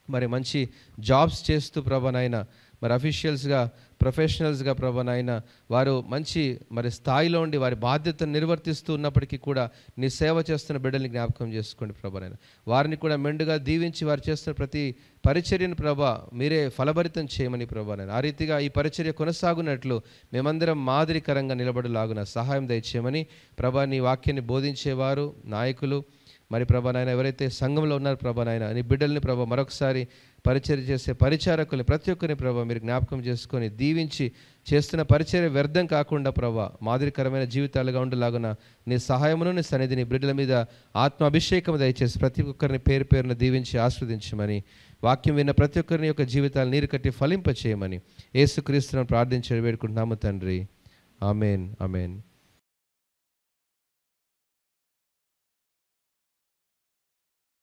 మరి మంచి జాబ్స్ చేస్తూ ప్రభా నాయన మరి అఫీషియల్స్గా ప్రొఫెషనల్స్గా ప్రభా నాయన వారు మంచి మరి స్థాయిలో ఉండి వారి బాధ్యతను నిర్వర్తిస్తూ ఉన్నప్పటికీ కూడా నీ సేవ చేస్తున్న బిడ్డల్ని జ్ఞాపకం చేసుకోండి ప్రభా నాయన. వారిని కూడా మెండుగా దీవించి వారు చేస్తున్న ప్రతి పరిచర్యను ప్రభా మీరే ఫలభరితం చేయమని ప్రభా నాయన. ఆ రీతిగా ఈ పరిచర్య కొనసాగునట్లు మేమందరం మాదిరికరంగా నిలబడలాగున సహాయం దయచేయమని ప్రభా. నీ వాక్యాన్ని బోధించేవారు నాయకులు మరి ప్రభా నాయన ఎవరైతే సంఘంలో ఉన్నారు ప్రభా నాయన నీ బిడ్డల్ని ప్రభా మరొకసారి పరిచర్య చేసే పరిచారకుల్ని ప్రతి ఒక్కరిని ప్రభా మీరు జ్ఞాపకం చేసుకొని దీవించి చేస్తున్న పరిచర్య వ్యర్థం కాకుండా ప్రభా మాదిరికరమైన జీవితాలుగా ఉండేలాగున నీ సహాయమును నీ సన్నిధిని బిడ్డల మీద ఆత్మాభిషేకం దయచేసి ప్రతి ఒక్కరిని పేరు పేరున దీవించి ఆస్వాదించమని, వాక్యం విన్న ప్రతి ఒక్కరిని యొక్క జీవితాలు నీరు కట్టి ఫలింపచేయమని యేసుక్రీస్తును ప్రార్థించి వేడుకుంటున్నాము తండ్రి. Amen amen.